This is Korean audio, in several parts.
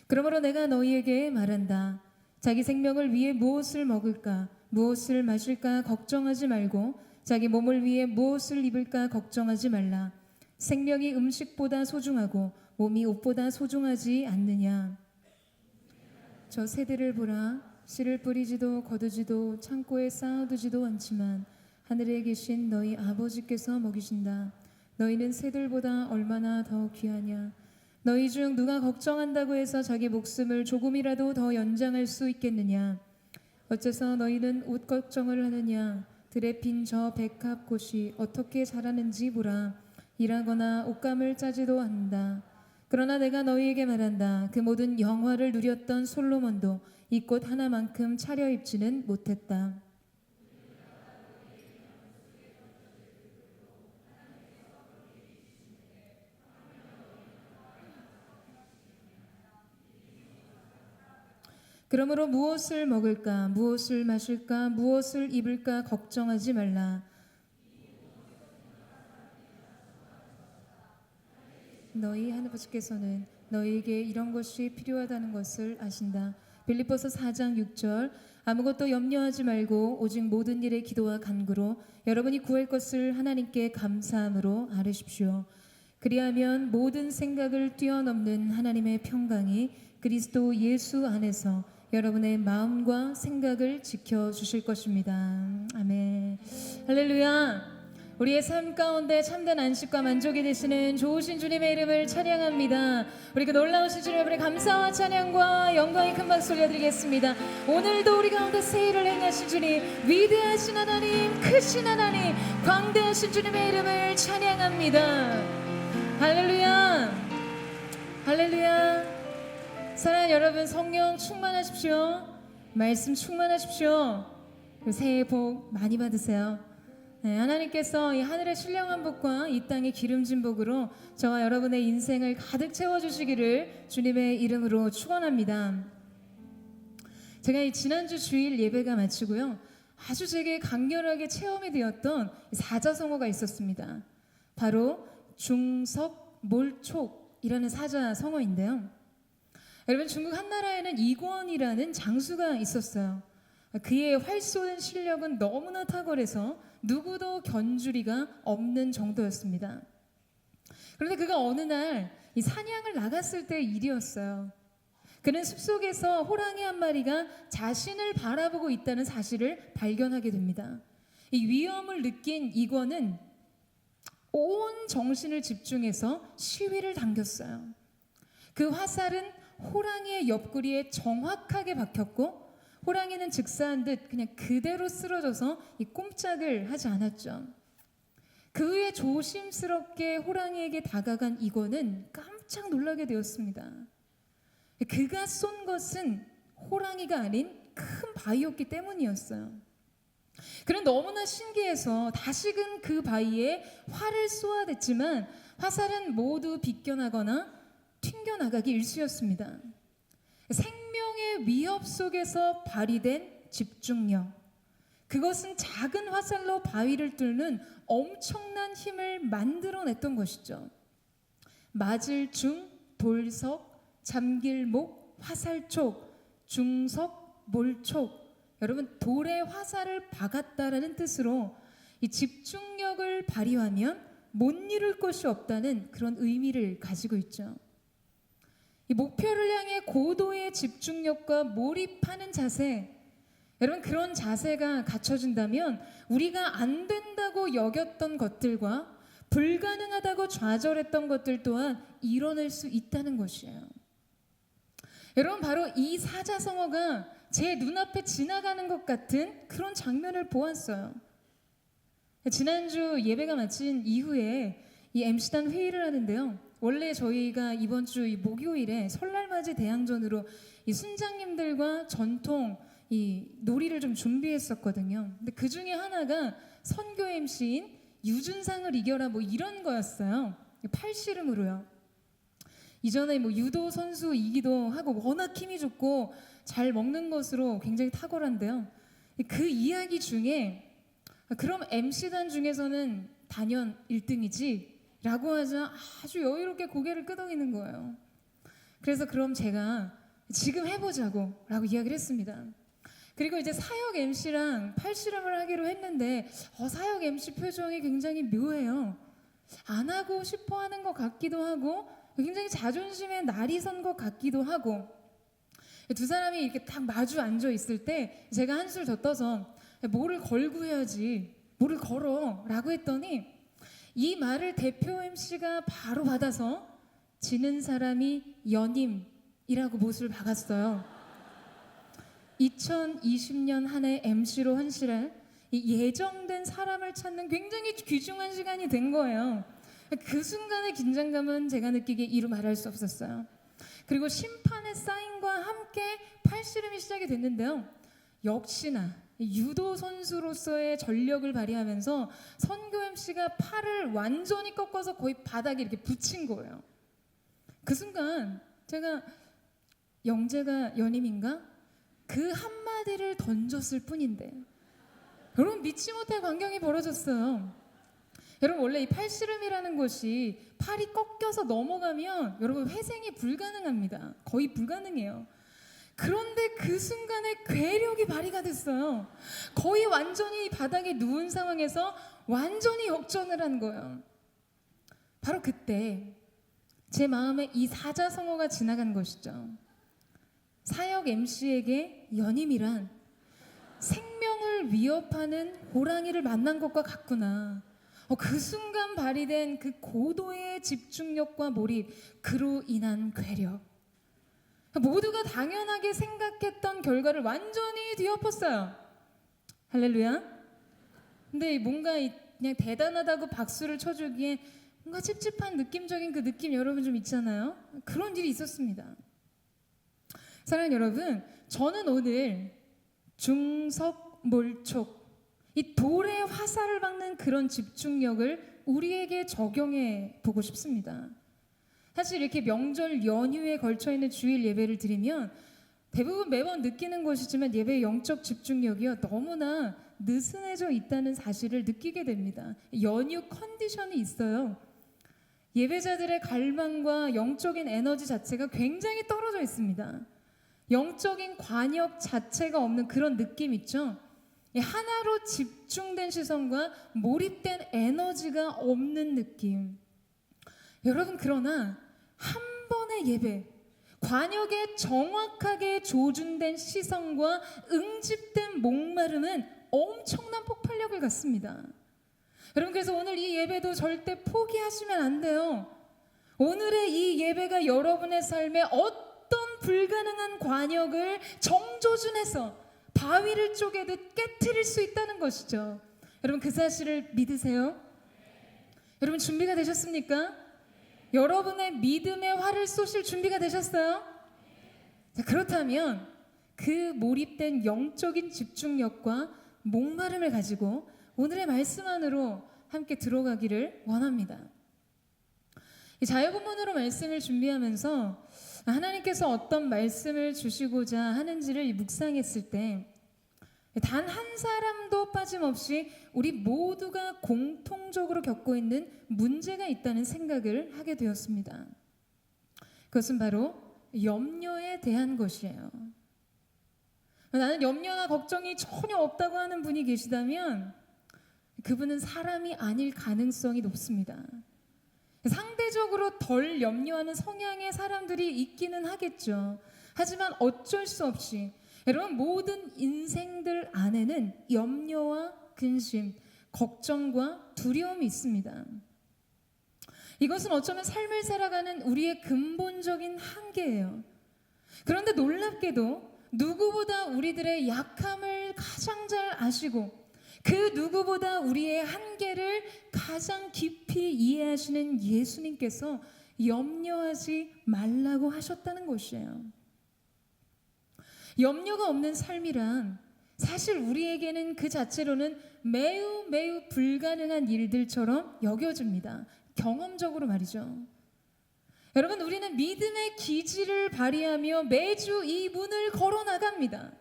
그러므로 내가 너희에게 말한다. 자기 생명을 위해 무엇을 먹을까, 무엇을 마실까 걱정하지 말고 자기 몸을 위해 무엇을 입을까 걱정하지 말라. 생명이 음식보다 소중하고 몸이 옷보다 소중하지 않느냐. 저 새들을 보라. 씨를 뿌리지도 거두지도 창고에 쌓아두지도 않지만 하늘에 계신 너희 아버지께서 먹이신다. 너희는 새들보다 얼마나 더 귀하냐. 너희 중 누가 걱정한다고 해서 자기 목숨을 조금이라도 더 연장할 수 있겠느냐. 어째서 너희는 옷 걱정을 하느냐. 들에 핀 저 백합꽃이 어떻게 자라는지 보라. 일하거나 옷감을 짜지도 않는다. 그러나 내가 너희에게 말한다. 그 모든 영화를 누렸던 솔로몬도 이 꽃 하나만큼 차려입지는 못했다. 그러므로 무엇을 먹을까, 무엇을 마실까, 무엇을 입을까 걱정하지 말라. 너희 하나님께서는 너희에게 이런 것이 필요하다는 것을 아신다. 빌립보서 4장 6절. 아무것도 염려하지 말고 오직 모든 일에 기도와 간구로 여러분이 구할 것을 하나님께 감사함으로 아뢰십시오. 그리하면 모든 생각을 뛰어넘는 하나님의 평강이 그리스도 예수 안에서 여러분의 마음과 생각을 지켜주실 것입니다. 아멘. 할렐루야. 우리의 삶 가운데 참된 안식과 만족이 되시는 좋으신 주님의 이름을 찬양합니다. 우리 그 놀라우신 주님 앞에 감사와 찬양과 영광의 큰 박수 올려드리겠습니다. 오늘도 우리 가운데 새 일을 행하신 주님, 위대하신 하나님, 크신 하나님, 광대하신 주님의 이름을 찬양합니다. 할렐루야. 할렐루야. 사랑하는 여러분, 성령 충만하십시오. 말씀 충만하십시오. 새해 복 많이 받으세요. 네, 하나님께서 이 하늘의 신령한 복과 이 땅의 기름진 복으로 저와 여러분의 인생을 가득 채워주시기를 주님의 이름으로 축원합니다. 제가 이 지난주 주일 예배가 마치고요, 아주 제게 강렬하게 체험이 되었던 사자성어가 있었습니다. 바로 중석몰촉이라는 사자성어인데요. 여러분, 중국 한나라에는 이권이라는 장수가 있었어요. 그의 활 쏘는 실력은 너무나 탁월해서 누구도 견주리가 없는 정도였습니다. 그런데 그가 어느 날 이 사냥을 나갔을 때의 일이었어요. 그는 숲속에서 호랑이 한 마리가 자신을 바라보고 있다는 사실을 발견하게 됩니다. 이 위험을 느낀 이권은 온 정신을 집중해서 시위를 당겼어요. 그 화살은 호랑이의 옆구리에 정확하게 박혔고 호랑이는 즉사한 듯 그냥 그대로 쓰러져서 이 꼼짝을 하지 않았죠. 그 후에 조심스럽게 호랑이에게 다가간 이권은 깜짝 놀라게 되었습니다. 그가 쏜 것은 호랑이가 아닌 큰 바위였기 때문이었어요. 그는 너무나 신기해서 다시금 그 바위에 활을 쏘아댔지만 화살은 모두 비껴나거나 튕겨나가기 일쑤였습니다. 생명의 위협 속에서 발휘된 집중력, 그것은 작은 화살로 바위를 뚫는 엄청난 힘을 만들어냈던 것이죠. 맞을 중, 돌석, 잠길 목, 화살촉, 중석, 몰촉. 여러분, 돌에 화살을 박았다라는 뜻으로 이 집중력을 발휘하면 못 이룰 것이 없다는 그런 의미를 가지고 있죠. 이 목표를 향해 고도의 집중력과 몰입하는 자세, 여러분, 그런 자세가 갖춰진다면 우리가 안 된다고 여겼던 것들과 불가능하다고 좌절했던 것들 또한 이뤄낼 수 있다는 것이에요. 여러분, 바로 이 사자성어가 제 눈앞에 지나가는 것 같은 그런 장면을 보았어요. 지난주 예배가 마친 이후에 이 MC단 회의를 하는데요, 원래 저희가 이번 주 이 목요일에 설날맞이 대항전으로 이 순장님들과 전통 이 놀이를 좀 준비했었거든요. 근데 그 중에 하나가 선교 MC인 유준상을 이겨라 뭐 이런 거였어요. 팔씨름으로요. 이전에 뭐 유도 선수이기도 하고 워낙 힘이 좋고 잘 먹는 것으로 굉장히 탁월한데요. 그 이야기 중에 그럼 MC단 중에서는 단연 1등이지 라고 하자 아주 여유롭게 고개를 끄덕이는 거예요. 그래서 그럼 제가 지금 해보자고 라고 이야기를 했습니다. 그리고 이제 사역 MC랑 팔씨름을 하기로 했는데 사역 MC 표정이 굉장히 묘해요. 안 하고 싶어 하는 것 같기도 하고 굉장히 자존심에 날이 선 것 같기도 하고, 두 사람이 이렇게 딱 마주 앉아 있을 때 제가 한술 더 떠서 뭐를 걸고 해야지, 뭐를 걸어 라고 했더니 이 말을 대표 MC가 바로 받아서 지는 사람이 연임이라고 못을 박았어요. 2020년 한 해 MC로 헌신할 이 예정된 사람을 찾는 굉장히 귀중한 시간이 된 거예요. 그 순간의 긴장감은 제가 느끼기에 이루 말할 수 없었어요. 그리고 심판의 사인과 함께 팔씨름이 시작이 됐는데요. 역시나 유도 선수로서의 전력을 발휘하면서 선교 MC가 팔을 완전히 꺾어서 거의 바닥에 이렇게 붙인 거예요. 그 순간 제가 영재가 연임인가? 그 한마디를 던졌을 뿐인데 여러분 믿지 못할 광경이 벌어졌어요. 여러분 원래 이 팔씨름이라는 것이 팔이 꺾여서 넘어가면 여러분 회생이 불가능합니다. 거의 불가능해요. 그런데 그 순간에 괴력이 발휘가 됐어요. 거의 완전히 바닥에 누운 상황에서 완전히 역전을 한 거예요. 바로 그때 제 마음에 이 사자성어가 지나간 것이죠. 사역 MC에게 연임이란 생명을 위협하는 호랑이를 만난 것과 같구나. 그 순간 발휘된 그 고도의 집중력과 몰입, 그로 인한 괴력, 모두가 당연하게 생각했던 결과를 완전히 뒤엎었어요. 할렐루야. 근데 뭔가 그냥 대단하다고 박수를 쳐주기에 뭔가 찝찝한 느낌적인 그 느낌 여러분 좀 있잖아요. 그런 일이 있었습니다. 사랑하는 여러분, 저는 오늘 중석몰촉, 이 돌에 화살을 박는 그런 집중력을 우리에게 적용해 보고 싶습니다. 사실 이렇게 명절 연휴에 걸쳐 있는 주일 예배를 드리면 대부분 매번 느끼는 것이지만 예배의 영적 집중력이요 너무나 느슨해져 있다는 사실을 느끼게 됩니다. 연휴 컨디션이 있어요. 예배자들의 갈망과 영적인 에너지 자체가 굉장히 떨어져 있습니다. 영적인 관역 자체가 없는 그런 느낌 있죠? 하나로 집중된 시선과 몰입된 에너지가 없는 느낌. 여러분 그러나 한 번의 예배, 관역에 정확하게 조준된 시선과 응집된 목마름은 엄청난 폭발력을 갖습니다. 여러분 그래서 오늘 이 예배도 절대 포기하시면 안 돼요. 오늘의 이 예배가 여러분의 삶에 어떤 불가능한 관역을 정조준해서 바위를 쪼개듯 깨트릴 수 있다는 것이죠. 여러분 그 사실을 믿으세요? 여러분 준비가 되셨습니까? 여러분의 믿음의 활을 쏘실 준비가 되셨어요? 자, 그렇다면 그 몰입된 영적인 집중력과 목마름을 가지고 오늘의 말씀 안으로 함께 들어가기를 원합니다. 이 자유본문으로 말씀을 준비하면서 하나님께서 어떤 말씀을 주시고자 하는지를 묵상했을 때 단 한 사람도 빠짐없이 우리 모두가 공통적으로 겪고 있는 문제가 있다는 생각을 하게 되었습니다. 그것은 바로 염려에 대한 것이에요. 나는 염려나 걱정이 전혀 없다고 하는 분이 계시다면 그분은 사람이 아닐 가능성이 높습니다. 상대적으로 덜 염려하는 성향의 사람들이 있기는 하겠죠. 하지만 어쩔 수 없이 여러분 모든 인생들 안에는 염려와 근심, 걱정과 두려움이 있습니다. 이것은 어쩌면 삶을 살아가는 우리의 근본적인 한계예요. 그런데 놀랍게도 누구보다 우리들의 약함을 가장 잘 아시고 그 누구보다 우리의 한계를 가장 깊이 이해하시는 예수님께서 염려하지 말라고 하셨다는 것이에요. 염려가 없는 삶이란 사실 우리에게는 그 자체로는 매우 매우 불가능한 일들처럼 여겨집니다. 경험적으로 말이죠. 여러분 우리는 믿음의 기지를 발휘하며 매주 이 문을 걸어 나갑니다.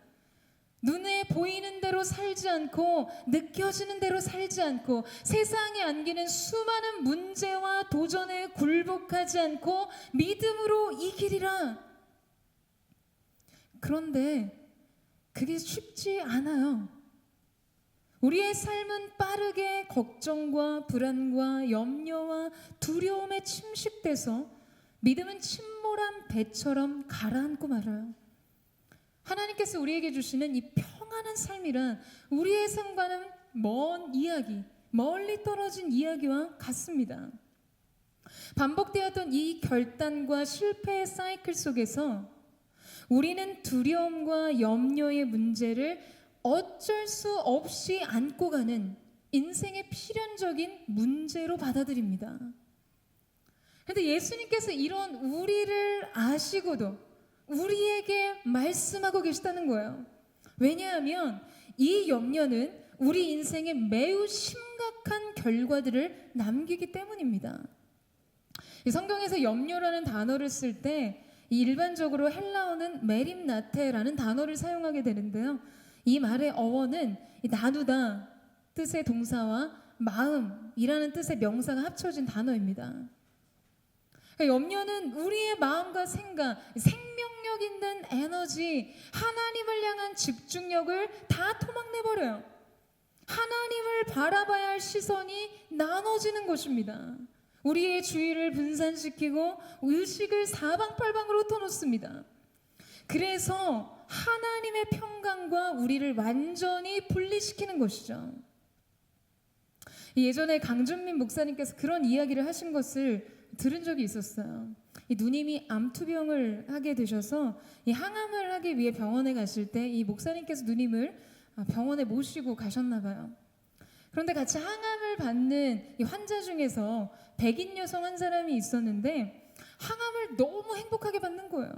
눈에 보이는 대로 살지 않고 느껴지는 대로 살지 않고 세상에 안기는 수많은 문제와 도전에 굴복하지 않고 믿음으로 이기리라. 그런데 그게 쉽지 않아요. 우리의 삶은 빠르게 걱정과 불안과 염려와 두려움에 침식돼서 믿음은 침몰한 배처럼 가라앉고 말아요. 하나님께서 우리에게 주시는 이 평안한 삶이란 우리의 삶과는 먼 이야기, 멀리 떨어진 이야기와 같습니다. 반복되었던 이 결단과 실패의 사이클 속에서 우리는 두려움과 염려의 문제를 어쩔 수 없이 안고 가는 인생의 필연적인 문제로 받아들입니다. 그런데 예수님께서 이런 우리를 아시고도 우리에게 말씀하고 계시다는 거예요. 왜냐하면 이 염려는 우리 인생에 매우 심각한 결과들을 남기기 때문입니다. 성경에서 염려라는 단어를 쓸 때 일반적으로 헬라어는 메림나테라는 단어를 사용하게 되는데요. 이 말의 어원은 나누다 뜻의 동사와 마음이라는 뜻의 명사가 합쳐진 단어입니다. 그러니까 염려는 우리의 마음과 생각, 생명력 있는 에너지, 하나님을 향한 집중력을 다 토막내버려요. 하나님을 바라봐야 할 시선이 나눠지는 것입니다. 우리의 주의를 분산시키고 의식을 사방팔방으로 흩어놓습니다. 그래서 하나님의 평강과 우리를 완전히 분리시키는 것이죠. 예전에 강준민 목사님께서 그런 이야기를 하신 것을 들은 적이 있었어요. 이 누님이 암투병을 하게 되셔서 이 항암을 하기 위해 병원에 가실 때 이 목사님께서 누님을 병원에 모시고 가셨나 봐요. 그런데 같이 항암을 받는 이 환자 중에서 백인 여성 한 사람이 있었는데 항암을 너무 행복하게 받는 거예요.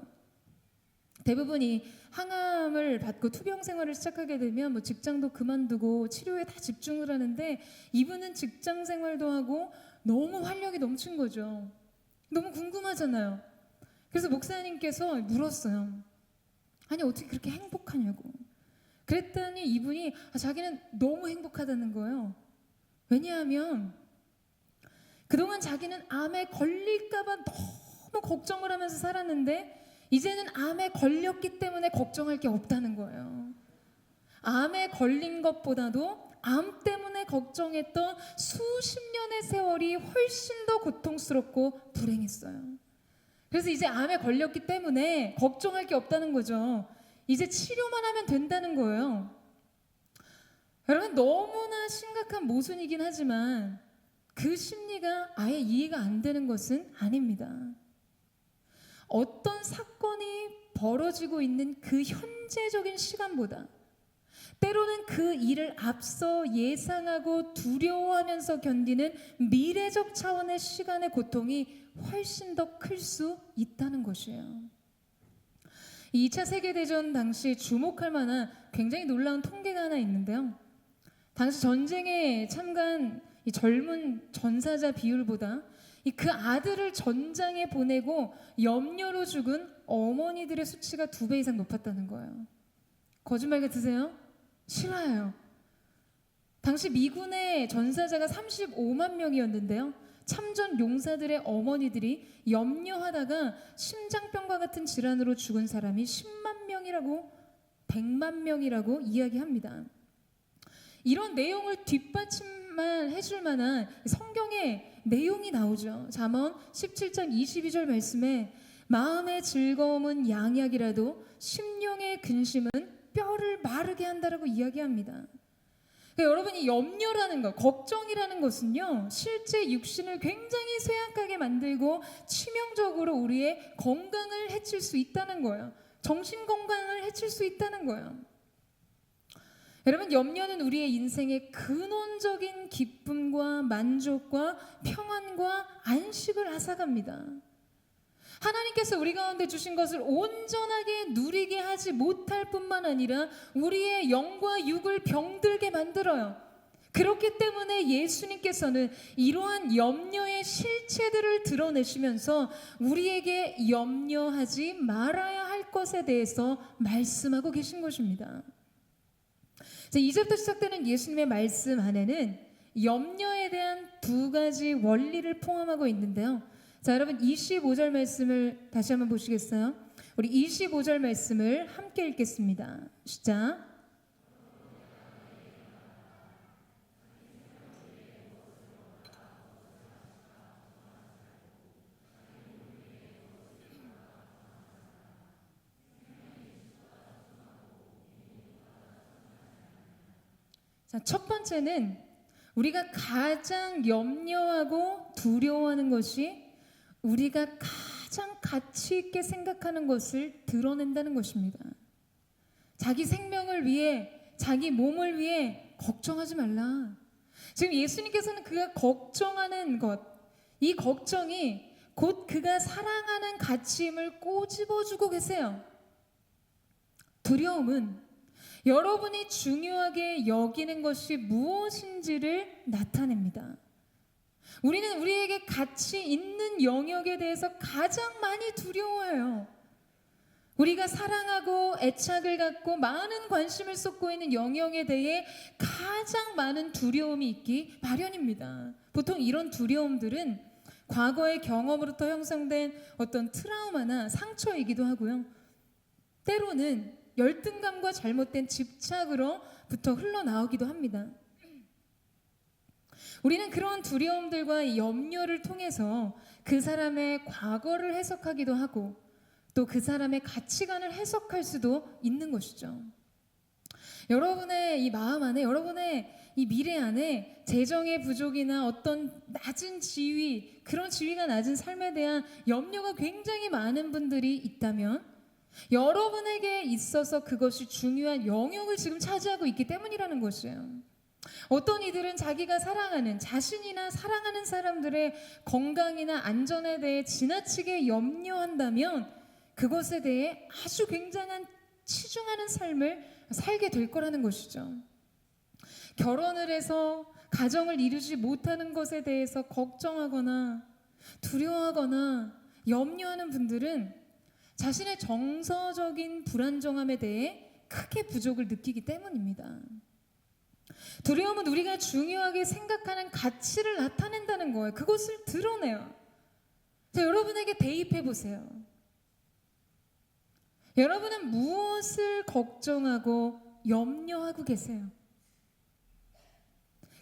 대부분이 항암을 받고 투병 생활을 시작하게 되면 뭐 직장도 그만두고 치료에 다 집중을 하는데 이분은 직장 생활도 하고 너무 활력이 넘친 거죠. 너무 궁금하잖아요. 그래서 목사님께서 물었어요. 아니 어떻게 그렇게 행복하냐고. 그랬더니 이분이 자기는 너무 행복하다는 거예요. 왜냐하면 그동안 자기는 암에 걸릴까봐 너무 걱정을 하면서 살았는데 이제는 암에 걸렸기 때문에 걱정할 게 없다는 거예요. 암에 걸린 것보다도 암 때문에 걱정했던 수십 년의 세월이 훨씬 더 고통스럽고 불행했어요. 그래서 이제 암에 걸렸기 때문에 걱정할 게 없다는 거죠. 이제 치료만 하면 된다는 거예요. 여러분 너무나 심각한 모순이긴 하지만 그 심리가 아예 이해가 안 되는 것은 아닙니다. 어떤 사건이 벌어지고 있는 그 현재적인 시간보다 때로는 그 일을 앞서 예상하고 두려워하면서 견디는 미래적 차원의 시간의 고통이 훨씬 더 클 수 있다는 것이에요. 2차 세계대전 당시 주목할 만한 굉장히 놀라운 통계가 하나 있는데요. 당시 전쟁에 참가한 이 젊은 전사자 비율보다 그 아들을 전장에 보내고 염려로 죽은 어머니들의 수치가 2배 이상 높았다는 거예요. 거짓말 같으세요? 실화예요. 당시 미군의 전사자가 35만 명이었는데요. 참전 용사들의 어머니들이 염려하다가 심장병과 같은 질환으로 죽은 사람이 10만 명이라고 100만 명이라고 이야기합니다. 이런 내용을 뒷받침만 해줄 만한 성경의 내용이 나오죠. 잠언 17장 22절 말씀에 마음의 즐거움은 양약이라도 심령의 근심은 뼈를 마르게 한다라고 이야기합니다. 그러니까 여러분이 염려라는 것, 걱정이라는 것은요, 실제 육신을 굉장히 쇠약하게 만들고 치명적으로 우리의 건강을 해칠 수 있다는 거예요. 정신 건강을 해칠 수 있다는 거예요. 여러분, 염려는 우리의 인생의 근원적인 기쁨과 만족과 평안과 안식을 앗아갑니다. 하나님께서 우리 가운데 주신 것을 온전하게 누리게 하지 못할 뿐만 아니라 우리의 영과 육을 병들게 만들어요. 그렇기 때문에 예수님께서는 이러한 염려의 실체들을 드러내시면서 우리에게 염려하지 말아야 할 것에 대해서 말씀하고 계신 것입니다. 2절부터 시작되는 예수님의 말씀 안에는 염려에 대한 2가지 원리를 포함하고 있는데요. 자, 여러분 25절 말씀을 다시 한번 보시겠어요? 우리 25절 말씀을 함께 읽겠습니다. 시작. 자, 첫 번째는 우리가 가장 염려하고 두려워하는 것이 우리가 가장 가치 있게 생각하는 것을 드러낸다는 것입니다. 자기 생명을 위해, 자기 몸을 위해 걱정하지 말라. 지금 예수님께서는 그가 걱정하는 것, 이 걱정이 곧 그가 사랑하는 가치임을 꼬집어주고 계세요. 두려움은 여러분이 중요하게 여기는 것이 무엇인지를 나타냅니다. 우리는 우리에게 가치 있는 영역에 대해서 가장 많이 두려워해요. 우리가 사랑하고 애착을 갖고 많은 관심을 쏟고 있는 영역에 대해 가장 많은 두려움이 있기 마련입니다. 보통 이런 두려움들은 과거의 경험으로부터 형성된 어떤 트라우마나 상처이기도 하고요. 때로는 열등감과 잘못된 집착으로부터 흘러나오기도 합니다. 우리는 그런 두려움들과 염려를 통해서 그 사람의 과거를 해석하기도 하고 또 그 사람의 가치관을 해석할 수도 있는 것이죠. 여러분의 이 마음 안에, 여러분의 이 미래 안에 재정의 부족이나 어떤 낮은 지위, 그런 지위가 낮은 삶에 대한 염려가 굉장히 많은 분들이 있다면 여러분에게 있어서 그것이 중요한 영역을 지금 차지하고 있기 때문이라는 것이에요. 어떤 이들은 자기가 사랑하는 자신이나 사랑하는 사람들의 건강이나 안전에 대해 지나치게 염려한다면 그것에 대해 아주 굉장한 치중하는 삶을 살게 될 거라는 것이죠. 결혼을 해서 가정을 이루지 못하는 것에 대해서 걱정하거나 두려워하거나 염려하는 분들은 자신의 정서적인 불안정함에 대해 크게 부족을 느끼기 때문입니다. 두려움은 우리가 중요하게 생각하는 가치를 나타낸다는 거예요. 그것을 드러내요. 자, 여러분에게 대입해 보세요. 여러분은 무엇을 걱정하고 염려하고 계세요?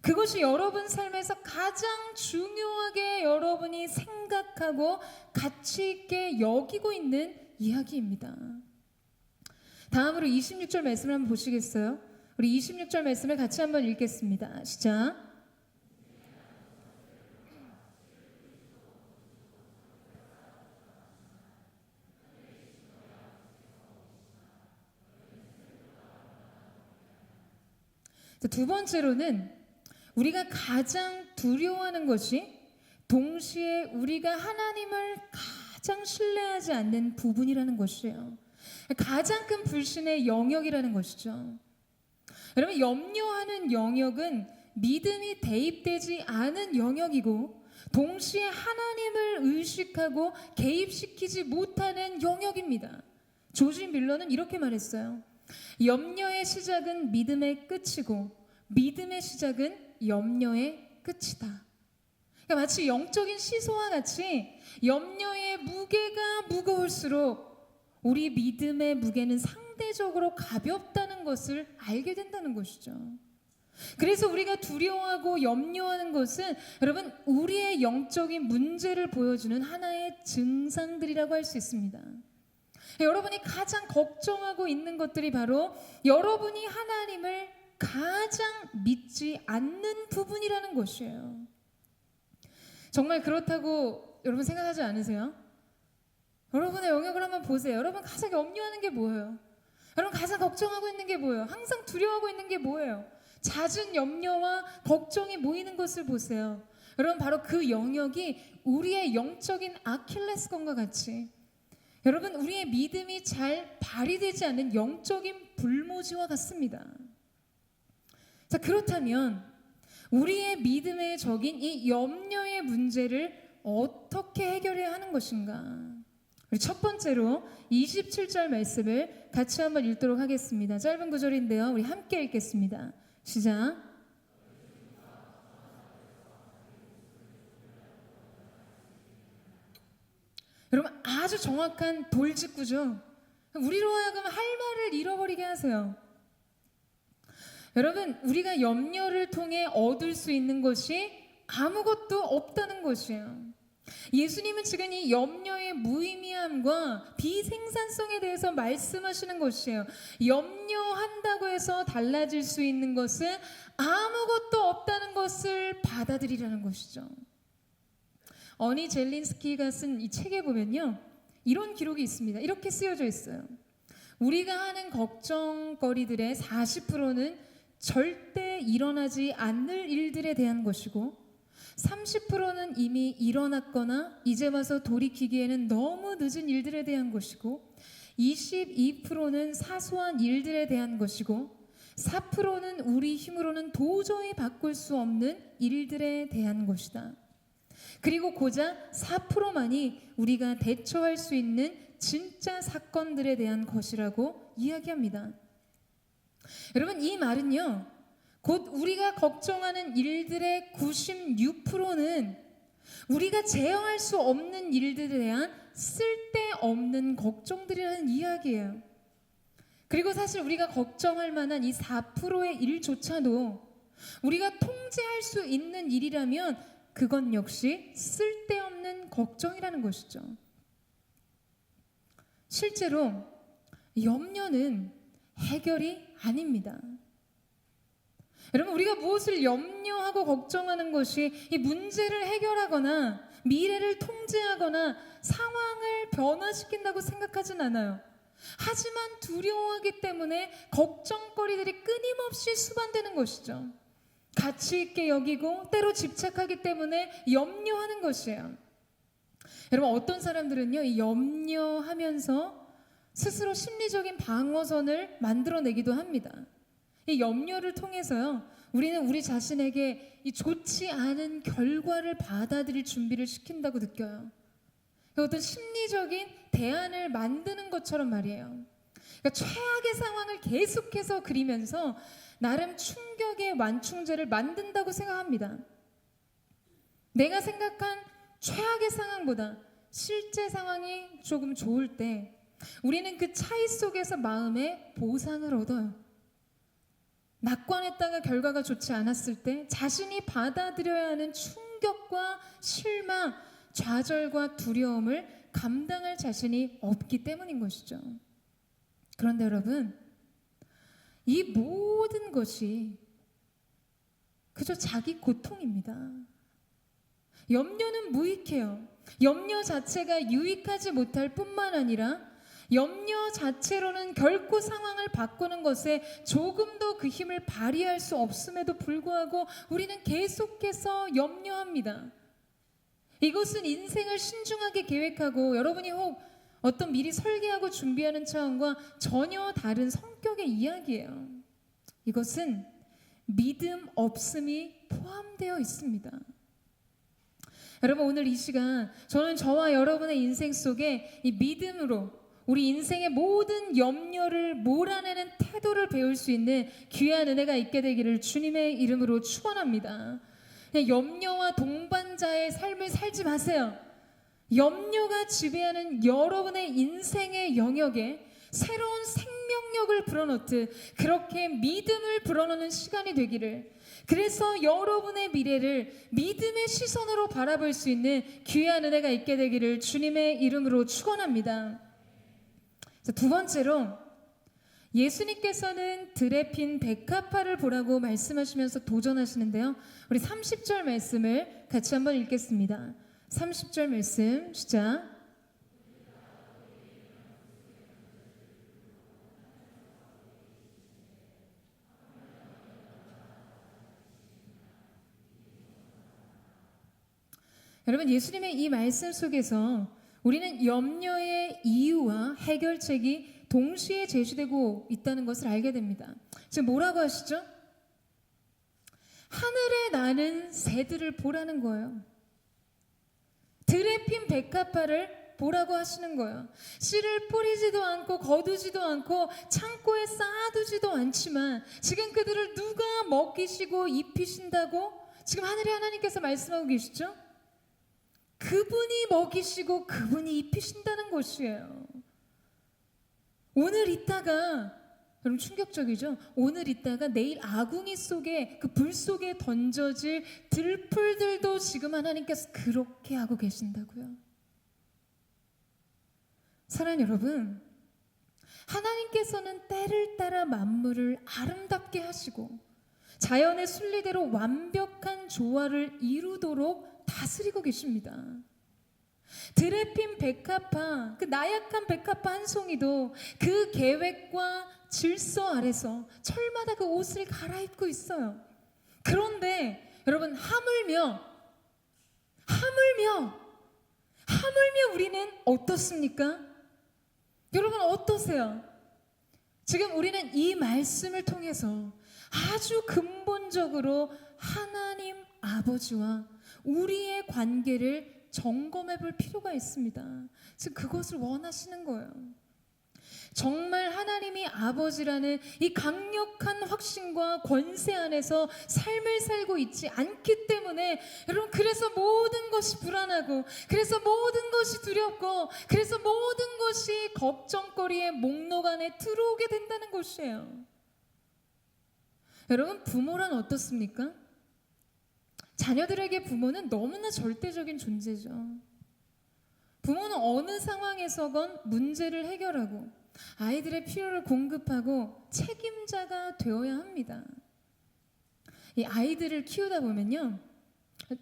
그것이 여러분 삶에서 가장 중요하게 여러분이 생각하고 가치 있게 여기고 있는 이야기입니다. 다음으로 26절 말씀을 한번 보시겠어요? 우리 26절 말씀을 같이 한번 읽겠습니다. 시작. 두 번째로는 우리가 가장 두려워하는 것이 동시에 우리가 하나님을 가장 신뢰하지 않는 부분이라는 것이에요. 가장 큰 불신의 영역이라는 것이죠. 여러분, 염려하는 영역은 믿음이 대입되지 않은 영역이고 동시에 하나님을 의식하고 개입시키지 못하는 영역입니다. 조지 밀러는 이렇게 말했어요. 염려의 시작은 믿음의 끝이고 믿음의 시작은 염려의 끝이다. 그러니까 마치 영적인 시소와 같이 염려의 무게가 무거울수록 우리 믿음의 무게는 상대적으로 가볍다는 것을 알게 된다는 것이죠. 그래서 우리가 두려워하고 염려하는 것은 여러분 우리의 영적인 문제를 보여주는 하나의 증상들이라고 할 수 있습니다. 여러분이 가장 걱정하고 있는 것들이 바로 여러분이 하나님을 가장 믿지 않는 부분이라는 것이에요. 정말 그렇다고 여러분 생각하지 않으세요? 여러분의 영역을 한번 보세요. 여러분 가장 염려하는 게 뭐예요? 여러분 가장 걱정하고 있는 게 뭐예요? 항상 두려워하고 있는 게 뭐예요? 잦은 염려와 걱정이 모이는 것을 보세요. 여러분 바로 그 영역이 우리의 영적인 아킬레스건과 같이 여러분 우리의 믿음이 잘 발휘되지 않는 영적인 불모지와 같습니다. 자, 그렇다면 우리의 믿음의 적인 이 염려의 문제를 어떻게 해결해야 하는 것인가? 우리 첫 번째로 27절 말씀을 같이 한번 읽도록 하겠습니다. 짧은 구절인데요. 우리 함께 읽겠습니다. 시작. 여러분 아주 정확한 돌직구죠. 우리로 하여금 할 말을 잃어버리게 하세요. 여러분 우리가 염려를 통해 얻을 수 있는 것이 아무것도 없다는 것이에요. 예수님은 지금 이 염려의 무의미함과 비생산성에 대해서 말씀하시는 것이에요. 염려한다고 해서 달라질 수 있는 것은 아무것도 없다는 것을 받아들이라는 것이죠. 어니 젤린스키가 쓴 이 책에 보면요, 이런 기록이 있습니다. 이렇게 쓰여져 있어요. 우리가 하는 걱정거리들의 40%는 절대 일어나지 않을 일들에 대한 것이고 30%는 이미 일어났거나 이제 와서 돌이키기에는 너무 늦은 일들에 대한 것이고 22%는 사소한 일들에 대한 것이고 4%는 우리 힘으로는 도저히 바꿀 수 없는 일들에 대한 것이다. 그리고 고작 4%만이 우리가 대처할 수 있는 진짜 사건들에 대한 것이라고 이야기합니다. 여러분 이 말은요, 곧 우리가 걱정하는 일들의 96%는 우리가 제어할 수 없는 일들에 대한 쓸데없는 걱정들이라는 이야기예요. 그리고 사실 우리가 걱정할 만한 이 4%의 일조차도 우리가 통제할 수 있는 일이라면 그건 역시 쓸데없는 걱정이라는 것이죠. 실제로 염려는 해결이 아닙니다. 여러분 우리가 무엇을 염려하고 걱정하는 것이 이 문제를 해결하거나 미래를 통제하거나 상황을 변화시킨다고 생각하진 않아요. 하지만 두려워하기 때문에 걱정거리들이 끊임없이 수반되는 것이죠. 가치 있게 여기고 때로 집착하기 때문에 염려하는 것이에요. 여러분 어떤 사람들은요, 이 염려하면서 스스로 심리적인 방어선을 만들어내기도 합니다. 이 염려를 통해서요, 우리는 우리 자신에게 이 좋지 않은 결과를 받아들일 준비를 시킨다고 느껴요. 어떤 심리적인 대안을 만드는 것처럼 말이에요. 그러니까 최악의 상황을 계속해서 그리면서 나름 충격의 완충제를 만든다고 생각합니다. 내가 생각한 최악의 상황보다 실제 상황이 조금 좋을 때 우리는 그 차이 속에서 마음의 보상을 얻어요. 낙관했다가 결과가 좋지 않았을 때 자신이 받아들여야 하는 충격과 실망, 좌절과 두려움을 감당할 자신이 없기 때문인 것이죠. 그런데 여러분, 이 모든 것이 그저 자기 고통입니다. 염려는 무익해요. 염려 자체가 유익하지 못할 뿐만 아니라 염려 자체로는 결코 상황을 바꾸는 것에 조금도 그 힘을 발휘할 수 없음에도 불구하고 우리는 계속해서 염려합니다. 이것은 인생을 신중하게 계획하고 여러분이 혹 어떤 미리 설계하고 준비하는 차원과 전혀 다른 성격의 이야기예요. 이것은 믿음 없음이 포함되어 있습니다. 여러분 오늘 이 시간 저는 저와 여러분의 인생 속에 이 믿음으로 우리 인생의 모든 염려를 몰아내는 태도를 배울 수 있는 귀한 은혜가 있게 되기를 주님의 이름으로 축원합니다. 염려와 동반자의 삶을 살지 마세요. 염려가 지배하는 여러분의 인생의 영역에 새로운 생명력을 불어넣듯 그렇게 믿음을 불어넣는 시간이 되기를, 그래서 여러분의 미래를 믿음의 시선으로 바라볼 수 있는 귀한 은혜가 있게 되기를 주님의 이름으로 축원합니다. 두 번째로 예수님께서는 들에 핀 백합화를 보라고 말씀하시면서 도전하시는데요. 우리 30절 말씀을 같이 한번 읽겠습니다. 30절 말씀 시작. 여러분 예수님의 이 말씀 속에서 우리는 염려의 이유와 해결책이 동시에 제시되고 있다는 것을 알게 됩니다. 지금 뭐라고 하시죠? 하늘에 나는 새들을 보라는 거예요. 들에 핀 백합화를 보라고 하시는 거예요. 씨를 뿌리지도 않고 거두지도 않고 창고에 쌓아두지도 않지만 지금 그들을 누가 먹이시고 입히신다고 지금 하늘의 하나님께서 말씀하고 계시죠? 그분이 먹이시고 그분이 입히신다는 것이에요. 오늘 있다가, 여러분 충격적이죠? 오늘 있다가 내일 아궁이 속에, 그 불 속에 던져질 들풀들도 지금 하나님께서 그렇게 하고 계신다고요. 사랑하는 여러분, 하나님께서는 때를 따라 만물을 아름답게 하시고 자연의 순리대로 완벽한 조화를 이루도록 다스리고 계십니다. 들에 핀 백합화, 그 나약한 백합화 한 송이도 그 계획과 질서 아래서 철마다 그 옷을 갈아입고 있어요. 그런데 여러분, 하물며 우리는 어떻습니까? 여러분 어떠세요? 지금 우리는 이 말씀을 통해서 아주 근본적으로 하나님 아버지와 우리의 관계를 점검해 볼 필요가 있습니다. 지금 그것을 원하시는 거예요. 정말 하나님이 아버지라는 이 강력한 확신과 권세 안에서 삶을 살고 있지 않기 때문에 여러분, 그래서 모든 것이 불안하고, 그래서 모든 것이 두렵고, 그래서 모든 것이 걱정거리의 목록 안에 들어오게 된다는 것이에요. 여러분, 부모란 어떻습니까? 자녀들에게 부모는 너무나 절대적인 존재죠. 부모는 어느 상황에서건 문제를 해결하고 아이들의 필요를 공급하고 책임자가 되어야 합니다. 이 아이들을 키우다 보면요,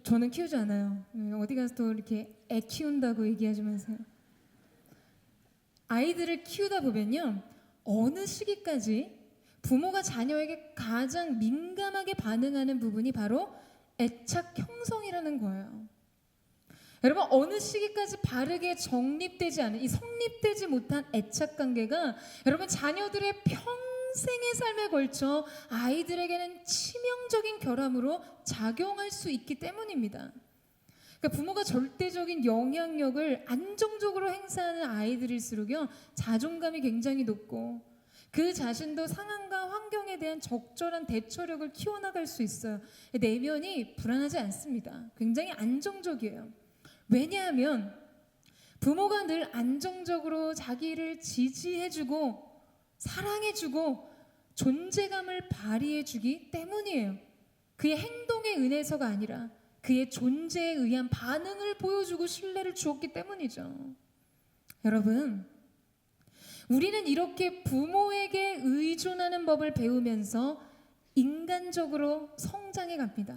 저는 키우지 않아요. 어디 가서 또 이렇게 애 키운다고 얘기하지 마세요. 아이들을 키우다 보면요, 어느 시기까지 부모가 자녀에게 가장 민감하게 반응하는 부분이 바로 애착 형성이라는 거예요. 여러분, 어느 시기까지 바르게 정립되지 않은, 이 성립되지 못한 애착 관계가 여러분 자녀들의 평생의 삶에 걸쳐 아이들에게는 치명적인 결함으로 작용할 수 있기 때문입니다. 그러니까 부모가 절대적인 영향력을 안정적으로 행사하는 아이들일수록요, 자존감이 굉장히 높고 그 자신도 상황과 환경에 대한 적절한 대처력을 키워나갈 수 있어요. 내면이 불안하지 않습니다. 굉장히 안정적이에요. 왜냐하면 부모가 늘 안정적으로 자기를 지지해주고 사랑해주고 존재감을 발휘해주기 때문이에요. 그의 행동에 의해서가 아니라 그의 존재에 의한 반응을 보여주고 신뢰를 주었기 때문이죠. 여러분, 우리는 이렇게 부모에게 의존하는 법을 배우면서 인간적으로 성장해 갑니다.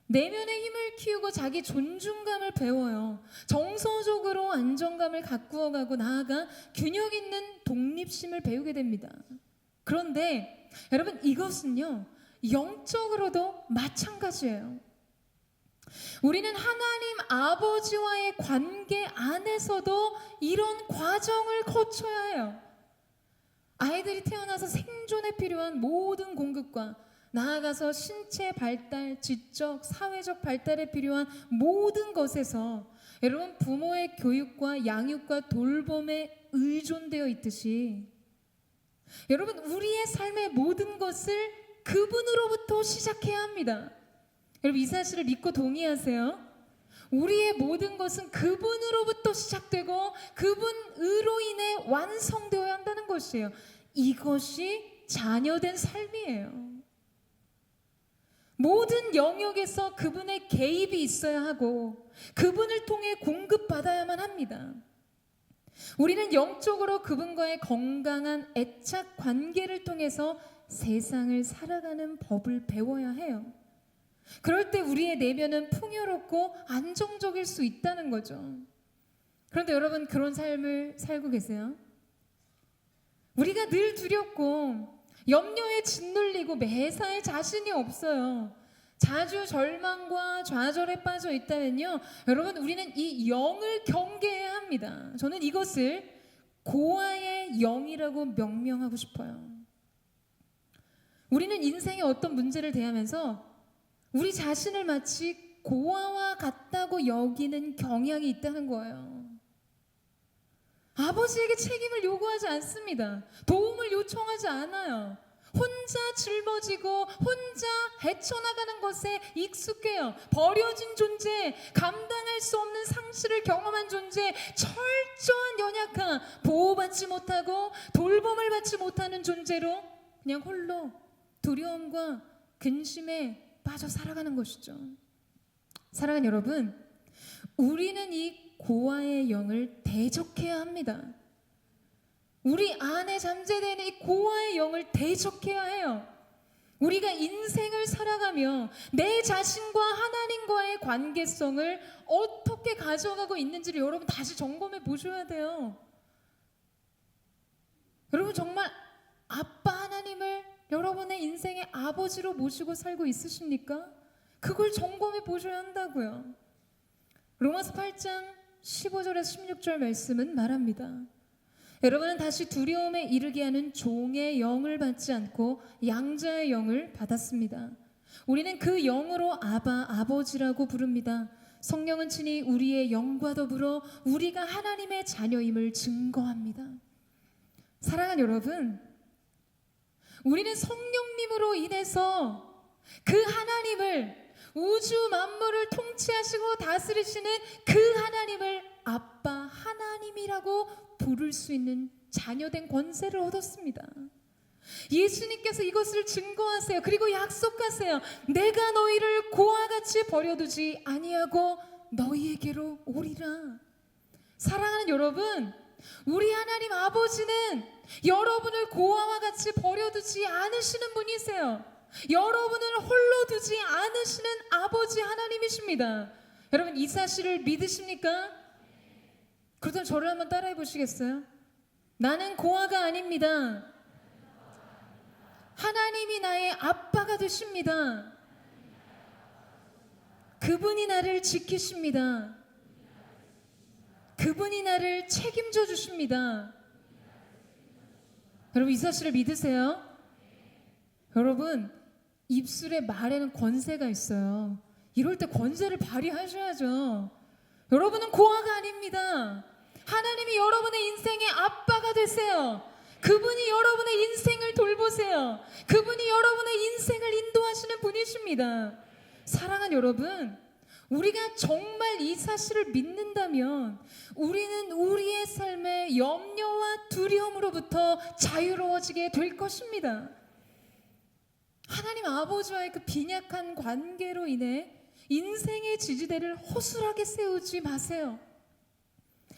내면의 힘을 키우고 자기 존중감을 배워요. 정서적으로 안정감을 가꾸어가고 나아가 균형 있는 독립심을 배우게 됩니다. 그런데 여러분, 이것은요, 영적으로도 마찬가지예요. 우리는 하나님 아버지와의 관계 안에서도 이런 과정을 거쳐야 해요. 아이들이 태어나서 생존에 필요한 모든 공급과 나아가서 신체 발달, 지적, 사회적 발달에 필요한 모든 것에서 여러분, 부모의 교육과 양육과 돌봄에 의존되어 있듯이 여러분, 우리의 삶의 모든 것을 그분으로부터 시작해야 합니다. 여러분, 이 사실을 믿고 동의하세요? 우리의 모든 것은 그분으로부터 시작되고 그분으로 인해 완성되어야 한다는 것이에요. 이것이 자녀된 삶이에요. 모든 영역에서 그분의 개입이 있어야 하고 그분을 통해 공급받아야만 합니다. 우리는 영적으로 그분과의 건강한 애착 관계를 통해서 세상을 살아가는 법을 배워야 해요. 그럴 때 우리의 내면은 풍요롭고 안정적일 수 있다는 거죠. 그런데 여러분, 그런 삶을 살고 계세요? 우리가 늘 두렵고 염려에 짓눌리고 매사에 자신이 없어요. 자주 절망과 좌절에 빠져 있다면요, 여러분, 우리는 이 영을 경계해야 합니다. 저는 이것을 고아의 영이라고 명명하고 싶어요. 우리는 인생의 어떤 문제를 대하면서 우리 자신을 마치 고아와 같다고 여기는 경향이 있다는 거예요. 아버지에게 책임을 요구하지 않습니다. 도움을 요청하지 않아요. 혼자 짊어지고 혼자 헤쳐나가는 것에 익숙해요. 버려진 존재, 감당할 수 없는 상실을 경험한 존재, 철저한 연약함, 보호받지 못하고 돌봄을 받지 못하는 존재로 그냥 홀로 두려움과 근심에 빠져 살아가는 것이죠. 사랑하는 여러분, 우리는 이 고아의 영을 대적해야 합니다. 우리 안에 잠재되어 있는 이 고아의 영을 대적해야 해요. 우리가 인생을 살아가며 내 자신과 하나님과의 관계성을 어떻게 가져가고 있는지를 여러분 다시 점검해 보셔야 돼요. 여러분 정말 아빠 하나님을 여러분의 인생의 아버지로 모시고 살고 있으십니까? 그걸 점검해 보셔야 한다고요. 로마서 8장 15절에서 16절 말씀은 말합니다. 여러분은 다시 두려움에 이르게 하는 종의 영을 받지 않고 양자의 영을 받았습니다. 우리는 그 영으로 아바, 아버지라고 부릅니다. 성령은 친히 우리의 영과 더불어 우리가 하나님의 자녀임을 증거합니다. 사랑하는 여러분, 우리는 성령님으로 인해서 그 하나님을, 우주 만물을 통치하시고 다스리시는 그 하나님을 아빠 하나님이라고 부를 수 있는 자녀된 권세를 얻었습니다. 예수님께서 이것을 증거하세요. 그리고 약속하세요. 내가 너희를 고아같이 버려두지 아니하고 너희에게로 오리라. 사랑하는 여러분, 우리 하나님 아버지는 여러분을 고아와 같이 버려두지 않으시는 분이세요. 여러분을 홀로 두지 않으시는 아버지 하나님이십니다. 여러분 이 사실을 믿으십니까? 그렇다면 저를 한번 따라해 보시겠어요? 나는 고아가 아닙니다. 하나님이 나의 아빠가 되십니다. 그분이 나를 지키십니다. 그분이 나를 책임져 주십니다. 여러분 이 사실을 믿으세요? 여러분 입술에 말에는 권세가 있어요. 이럴 때 권세를 발휘하셔야죠. 여러분은 고아가 아닙니다. 하나님이 여러분의 인생의 아빠가 되세요. 그분이 여러분의 인생을 돌보세요. 그분이 여러분의 인생을 인도하시는 분이십니다. 사랑하는 여러분, 우리가 정말 이 사실을 믿는다면 우리는 우리의 삶의 염려와 두려움으로부터 자유로워지게 될 것입니다. 하나님 아버지와의 그 빈약한 관계로 인해 인생의 지지대를 허술하게 세우지 마세요.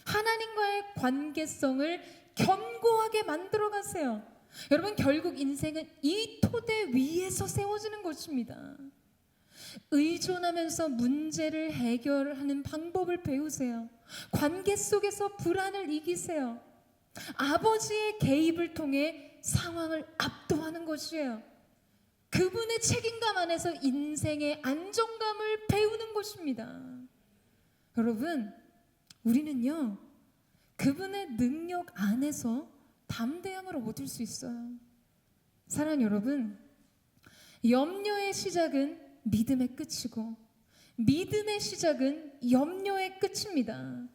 하나님과의 관계성을 견고하게 만들어 가세요. 여러분 결국 인생은 이 토대 위에서 세워지는 것입니다. 의존하면서 문제를 해결하는 방법을 배우세요. 관계 속에서 불안을 이기세요. 아버지의 개입을 통해 상황을 압도하는 것이에요. 그분의 책임감 안에서 인생의 안정감을 배우는 것입니다. 여러분, 우리는요, 그분의 능력 안에서 담대함을 얻을 수 있어요. 사랑하는 여러분, 염려의 시작은 믿음의 끝이고 믿음의 시작은 염려의 끝입니다.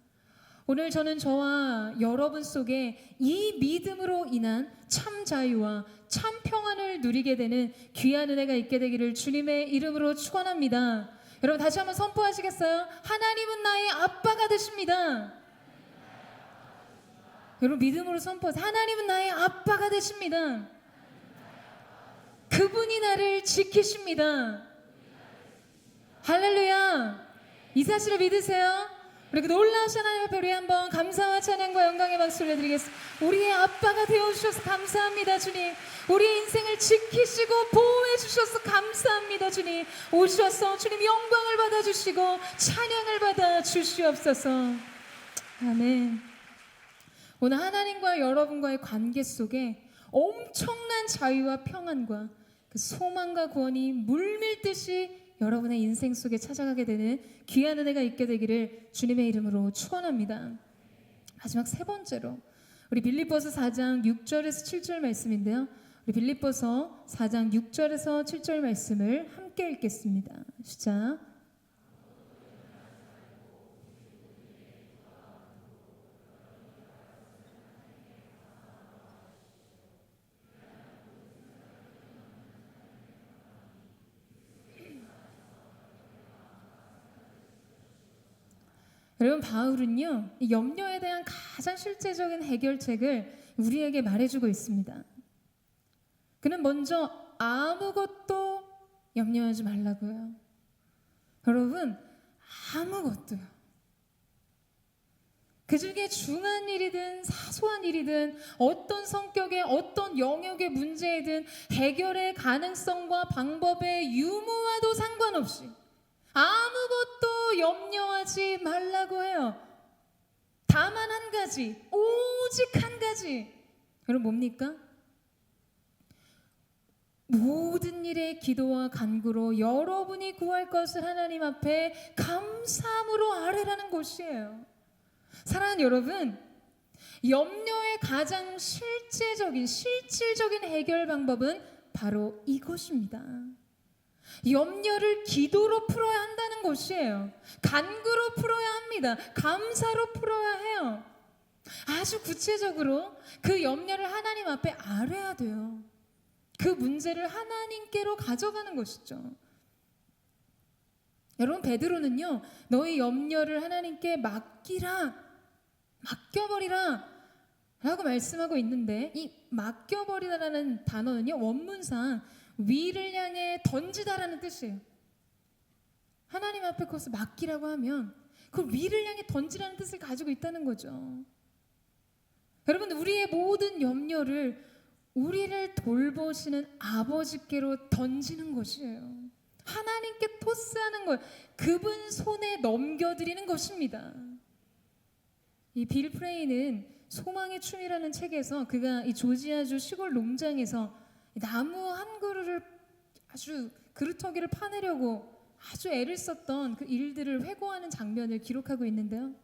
오늘 저는 저와 여러분 속에 이 믿음으로 인한 참 자유와 참 평안을 누리게 되는 귀한 은혜가 있게 되기를 주님의 이름으로 축원합니다. 여러분 다시 한번 선포하시겠어요? 하나님은 나의 아빠가 되십니다. 여러분 믿음으로 선포하세요. 하나님은 나의 아빠가 되십니다. 그분이 나를 지키십니다. 할렐루야. 이 사실을 믿으세요? 우리 그 놀라우신 하나님 앞에 우리 한번 감사와 찬양과 영광의 박수 올려드리겠습니다. 우리의 아빠가 되어주셔서 감사합니다 주님. 우리의 인생을 지키시고 보호해 주셔서 감사합니다 주님. 오셔서 주님 영광을 받아주시고 찬양을 받아주시옵소서. 아멘. 오늘 하나님과 여러분과의 관계 속에 엄청난 자유와 평안과 그 소망과 구원이 물밀듯이 여러분의 인생 속에 찾아가게 되는 귀한 은혜가 있게 되기를 주님의 이름으로 축원합니다. 마지막 세 번째로 우리 빌립보서 4장 6절에서 7절 말씀인데요. 우리 빌립보서 4장 6절에서 7절 말씀을 함께 읽겠습니다. 시작. 여러분, 바울은요, 이 염려에 대한 가장 실제적인 해결책을 우리에게 말해주고 있습니다. 그는 먼저 아무것도 염려하지 말라고요. 여러분, 아무것도요. 그 중에 중한 일이든 사소한 일이든 어떤 성격의 어떤 영역의 문제이든 해결의 가능성과 방법의 유무와도 상관없이 아무것도 염려하지 말라고 해요. 다만 한 가지, 오직 한 가지. 여러분, 뭡니까? 모든 일에 기도와 간구로 여러분이 구할 것을 하나님 앞에 감사함으로 아뢰라는 것이에요. 사랑하는 여러분, 염려의 가장 실질적인 해결 방법은 바로 이것입니다. 염려를 기도로 풀어야 한다는 것이에요. 간구로 풀어야 합니다. 감사로 풀어야 해요. 아주 구체적으로 그 염려를 하나님 앞에 아뢰야 돼요. 그 문제를 하나님께로 가져가는 것이죠. 여러분, 베드로는요, 너희 염려를 하나님께 맡겨버리라 라고 말씀하고 있는데, 이 맡겨버리다라는 단어는요, 원문상 위를 향해 던지다라는 뜻이에요. 하나님 앞에 그것을 맡기라고 하면 그걸 위를 향해 던지라는 뜻을 가지고 있다는 거죠. 여러분, 우리의 모든 염려를 우리를 돌보시는 아버지께로 던지는 것이에요. 하나님께 토스하는 것, 그분 손에 넘겨드리는 것입니다. 이 빌 프레이는 소망의 춤이라는 책에서 그가 이 조지아주 시골 농장에서 나무 한 그루를 아주 그루터기를 파내려고 아주 애를 썼던 그 일들을 회고하는 장면을 기록하고 있는데요.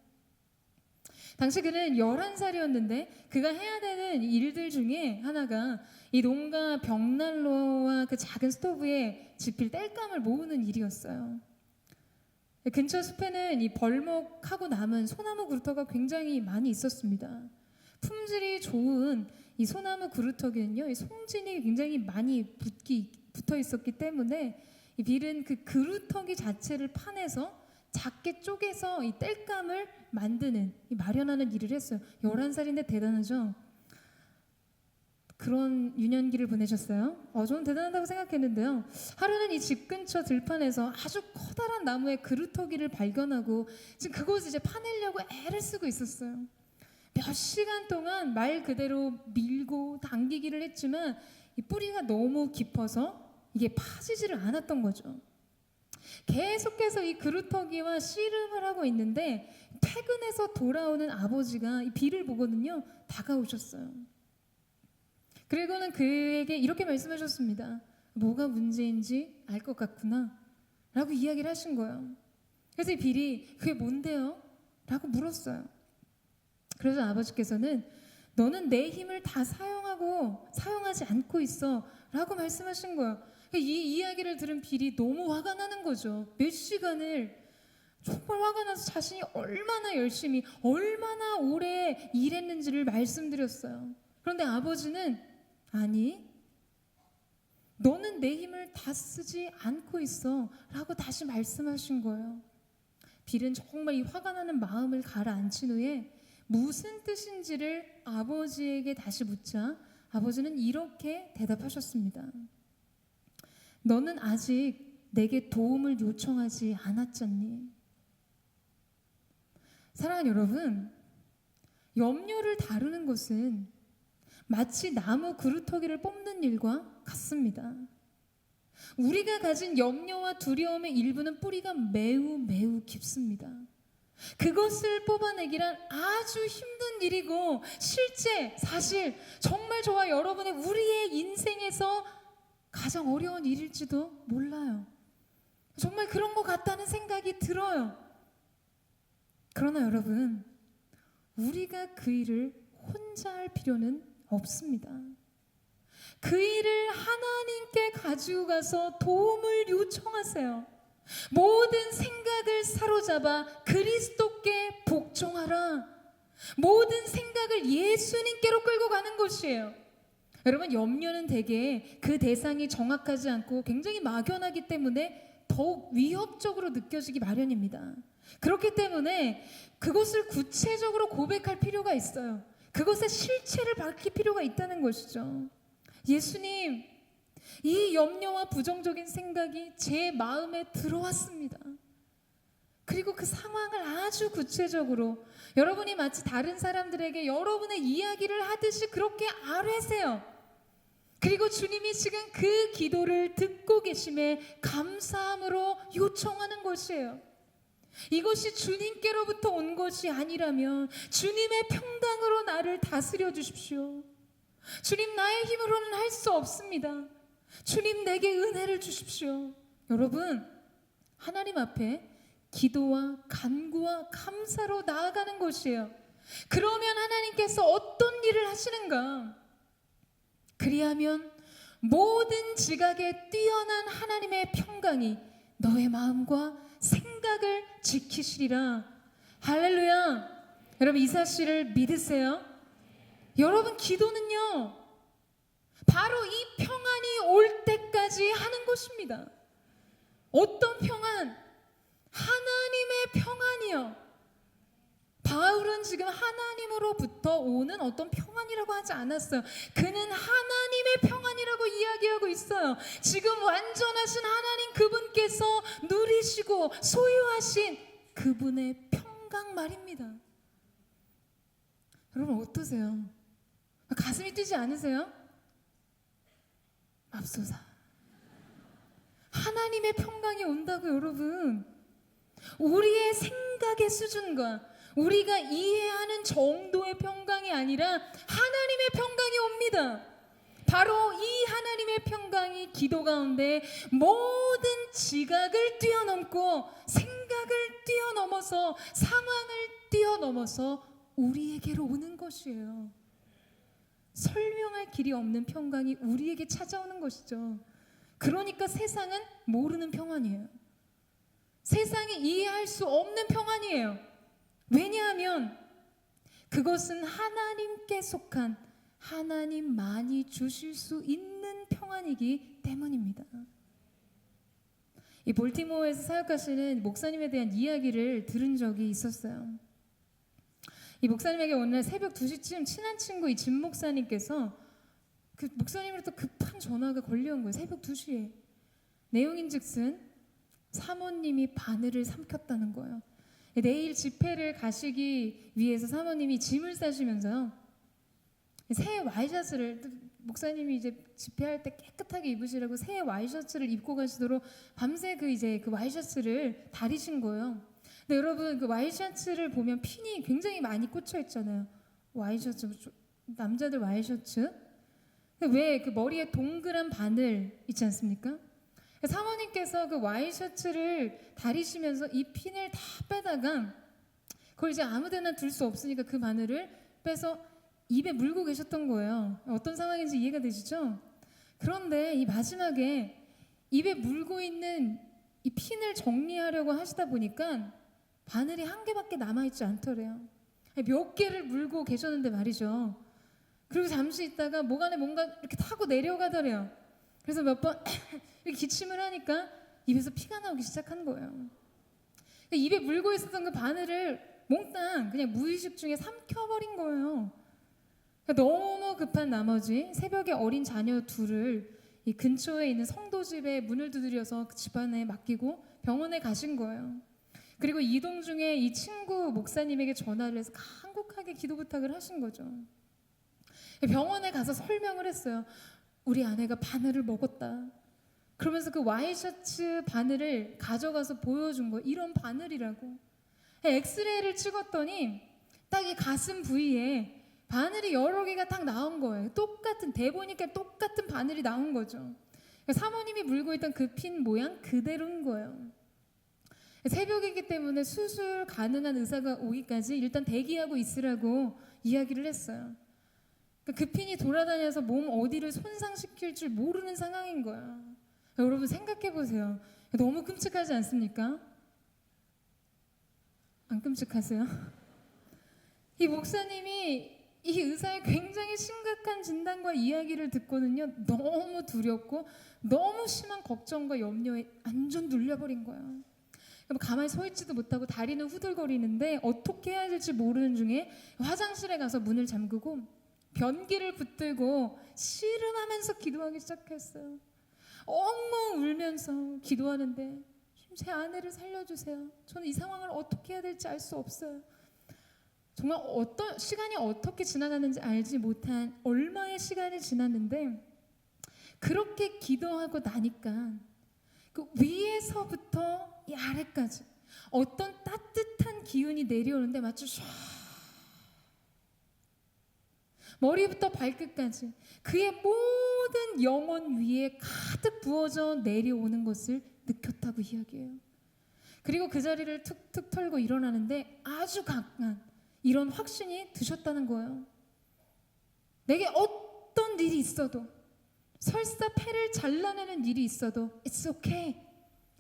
당시 그는 11살이었는데 그가 해야 되는 일들 중에 하나가 이 농가 벽난로와 그 작은 스토브에 지필 땔감을 모으는 일이었어요. 근처 숲에는 이 벌목하고 남은 소나무 그루터가 굉장히 많이 있었습니다. 품질이 좋은 이 소나무 그루터기는요, 이 송진이 굉장히 많이 붙어 있었기 때문에 이 빌은 그 그루터기 자체를 파내서 작게 쪼개서 이 땔감을 만드는, 마련하는 일을 했어요. 11살인데 대단하죠? 그런 유년기를 보내셨어요? 저는 대단하다고 생각했는데요. 하루는 이 집 근처 들판에서 아주 커다란 나무의 그루터기를 발견하고 지금 그것을 이제 파내려고 애를 쓰고 있었어요. 몇 시간 동안 말 그대로 밀고 당기기를 했지만 이 뿌리가 너무 깊어서 이게 파지지를 않았던 거죠. 계속해서 이 그루터기와 씨름을 하고 있는데 퇴근해서 돌아오는 아버지가 이 비를 보거든요. 다가오셨어요. 그리고는 그에게 이렇게 말씀하셨습니다. 뭐가 문제인지 알 것 같구나 라고 이야기를 하신 거예요. 그래서 이 빌이 그게 뭔데요? 라고 물었어요. 그래서 아버지께서는 너는 내 힘을 다 사용하지 않고 있어 라고 말씀하신 거예요. 이 이야기를 들은 빌이 너무 화가 나는 거죠. 몇 시간을 정말 화가 나서 자신이 얼마나 열심히 얼마나 오래 일했는지를 말씀드렸어요. 그런데 아버지는 아니, 너는 내 힘을 다 쓰지 않고 있어 라고 다시 말씀하신 거예요. 빌은 정말 이 화가 나는 마음을 가라앉힌 후에 무슨 뜻인지를 아버지에게 다시 묻자 아버지는 이렇게 대답하셨습니다. 너는 아직 내게 도움을 요청하지 않았잖니. 사랑하는 여러분, 염려를 다루는 것은 마치 나무 그루터기를 뽑는 일과 같습니다. 우리가 가진 염려와 두려움의 일부는 뿌리가 매우 깊습니다. 그것을 뽑아내기란 아주 힘든 일이고 실제 사실 정말 저와 여러분의 우리의 인생에서 가장 어려운 일일지도 몰라요. 정말 그런 것 같다는 생각이 들어요. 그러나 여러분, 우리가 그 일을 혼자 할 필요는 없습니다. 그 일을 하나님께 가지고 가서 도움을 요청하세요. 모든 생각을 사로잡아 그리스도께 복종하라. 모든 생각을 예수님께로 끌고 가는 것이에요. 여러분, 염려는 대개 그 대상이 정확하지 않고 굉장히 막연하기 때문에 더욱 위협적으로 느껴지기 마련입니다. 그렇기 때문에 그것을 구체적으로 고백할 필요가 있어요. 그것의 실체를 밝힐 필요가 있다는 것이죠. 예수님, 이 염려와 부정적인 생각이 제 마음에 들어왔습니다. 그리고 그 상황을 아주 구체적으로 여러분이 마치 다른 사람들에게 여러분의 이야기를 하듯이 그렇게 아뢰세요. 그리고 주님이 지금 그 기도를 듣고 계심에 감사함으로 요청하는 것이에요. 이것이 주님께로부터 온 것이 아니라면 주님의 평강으로 나를 다스려 주십시오. 주님, 나의 힘으로는 할 수 없습니다. 주님, 내게 은혜를 주십시오. 여러분, 하나님 앞에 기도와 간구와 감사로 나아가는 것이에요. 그러면 하나님께서 어떤 일을 하시는가? 그리하면 모든 지각에 뛰어난 하나님의 평강이 너의 마음과 생각을 지키시리라. 할렐루야. 여러분, 이 사실을 믿으세요? 여러분, 기도는요, 바로 이 평안이 올 때까지 하는 것입니다. 어떤 평안? 하나님의 평안이요. 바울은 지금 하나님으로부터 오는 어떤 평안이라고 하지 않았어요. 그는 하나님의 평안이라고 이야기하고 있어요. 지금 완전하신 하나님 그분께서 누리시고 소유하신 그분의 평강 말입니다. 여러분, 어떠세요? 가슴이 뛰지 않으세요? 맙소사. 하나님의 평강이 온다고. 여러분, 우리의 생각의 수준과 우리가 이해하는 정도의 평강이 아니라 하나님의 평강이 옵니다. 바로 이 하나님의 평강이 기도 가운데 모든 지각을 뛰어넘고 생각을 뛰어넘어서 상황을 뛰어넘어서 우리에게로 오는 것이에요. 설명할 길이 없는 평강이 우리에게 찾아오는 것이죠. 그러니까 세상은 모르는 평안이에요. 세상이 이해할 수 없는 평안이에요. 왜냐하면 그것은 하나님께 속한 하나님만이 주실 수 있는 평안이기 때문입니다. 이 볼티모어에서 사역하시는 목사님에 대한 이야기를 들은 적이 있었어요. 이 목사님에게 어느 날 새벽 2시쯤 친한 친구 이 진 목사님께서 그 목사님으로부터 급한 전화가 걸려온 거예요. 새벽 2시에. 내용인즉슨 사모님이 바늘을 삼켰다는 거예요. 내일 집회를 가시기 위해서 사모님이 짐을 싸시면서요, 새 와이셔츠를, 목사님이 이제 집회할 때 깨끗하게 입으시라고 새 와이셔츠를 입고 가시도록 밤새 그 와이셔츠를 다리신 거예요. 근데 여러분, 그 와이셔츠를 보면 핀이 굉장히 많이 꽂혀 있잖아요. 와이셔츠, 남자들 와이셔츠. 왜 그 머리에 동그란 바늘 있지 않습니까? 사모님께서 그 와이셔츠를 다리시면서 이 핀을 다 빼다가 그걸 이제 아무데나 둘 수 없으니까 그 바늘을 빼서 입에 물고 계셨던 거예요. 어떤 상황인지 이해가 되시죠? 그런데 이 마지막에 입에 물고 있는 이 핀을 정리하려고 하시다 보니까 바늘이 한 개밖에 남아있지 않더래요. 몇 개를 물고 계셨는데 말이죠. 그리고 잠시 있다가 목 안에 뭔가 이렇게 타고 내려가더래요. 그래서 몇 번 이렇게 기침을 하니까 입에서 피가 나오기 시작한 거예요. 입에 물고 있었던 그 바늘을 몽땅 그냥 무의식 중에 삼켜버린 거예요. 너무 급한 나머지 새벽에 어린 자녀 둘을 이 근처에 있는 성도 집에 문을 두드려서 그 집안에 맡기고 병원에 가신 거예요. 그리고 이동 중에 이 친구 목사님에게 전화를 해서 간곡하게 기도 부탁을 하신 거죠. 병원에 가서 설명을 했어요. 우리 아내가 바늘을 먹었다. 그러면서 그 와이셔츠 바늘을 가져가서 보여준 거, 이런 바늘이라고. 엑스레이를 찍었더니 딱 이 가슴 부위에 바늘이 여러 개가 딱 나온 거예요. 똑같은, 대보니까 똑같은 바늘이 나온 거죠. 사모님이 물고 있던 그 핀 모양 그대로인 거예요. 새벽이기 때문에 수술 가능한 의사가 오기까지 일단 대기하고 있으라고 이야기를 했어요. 그 핀이 돌아다녀서 몸 어디를 손상시킬 줄 모르는 상황인 거야. 여러분, 생각해 보세요. 너무 끔찍하지 않습니까? 안 끔찍하세요? 이 목사님이 이 의사의 굉장히 심각한 진단과 이야기를 듣고는요, 너무 두렵고 너무 심한 걱정과 염려에 완전 눌려버린 거야. 가만히 서 있지도 못하고 다리는 후들거리는데 어떻게 해야 될지 모르는 중에 화장실에 가서 문을 잠그고 변기를 붙들고 씨름하면서 기도하기 시작했어요. 엉엉 울면서 기도하는데, 제 아내를 살려주세요. 저는 이 상황을 어떻게 해야 될지 알 수 없어요. 정말 어떤 시간이 어떻게 지나가는지 알지 못한 얼마의 시간이 지났는데, 그렇게 기도하고 나니까 그 위에서부터 이 아래까지 어떤 따뜻한 기운이 내려오는데 마치 唰, 머리부터 발끝까지 그의 모든 영혼 위에 가득 부어져 내려오는 것을 느꼈다고 이야기해요. 그리고 그 자리를 툭툭 털고 일어나는데 아주 강한 이런 확신이 드셨다는 거예요. 내게 어떤 일이 있어도, 설사 폐를 잘라내는 일이 있어도 It's okay,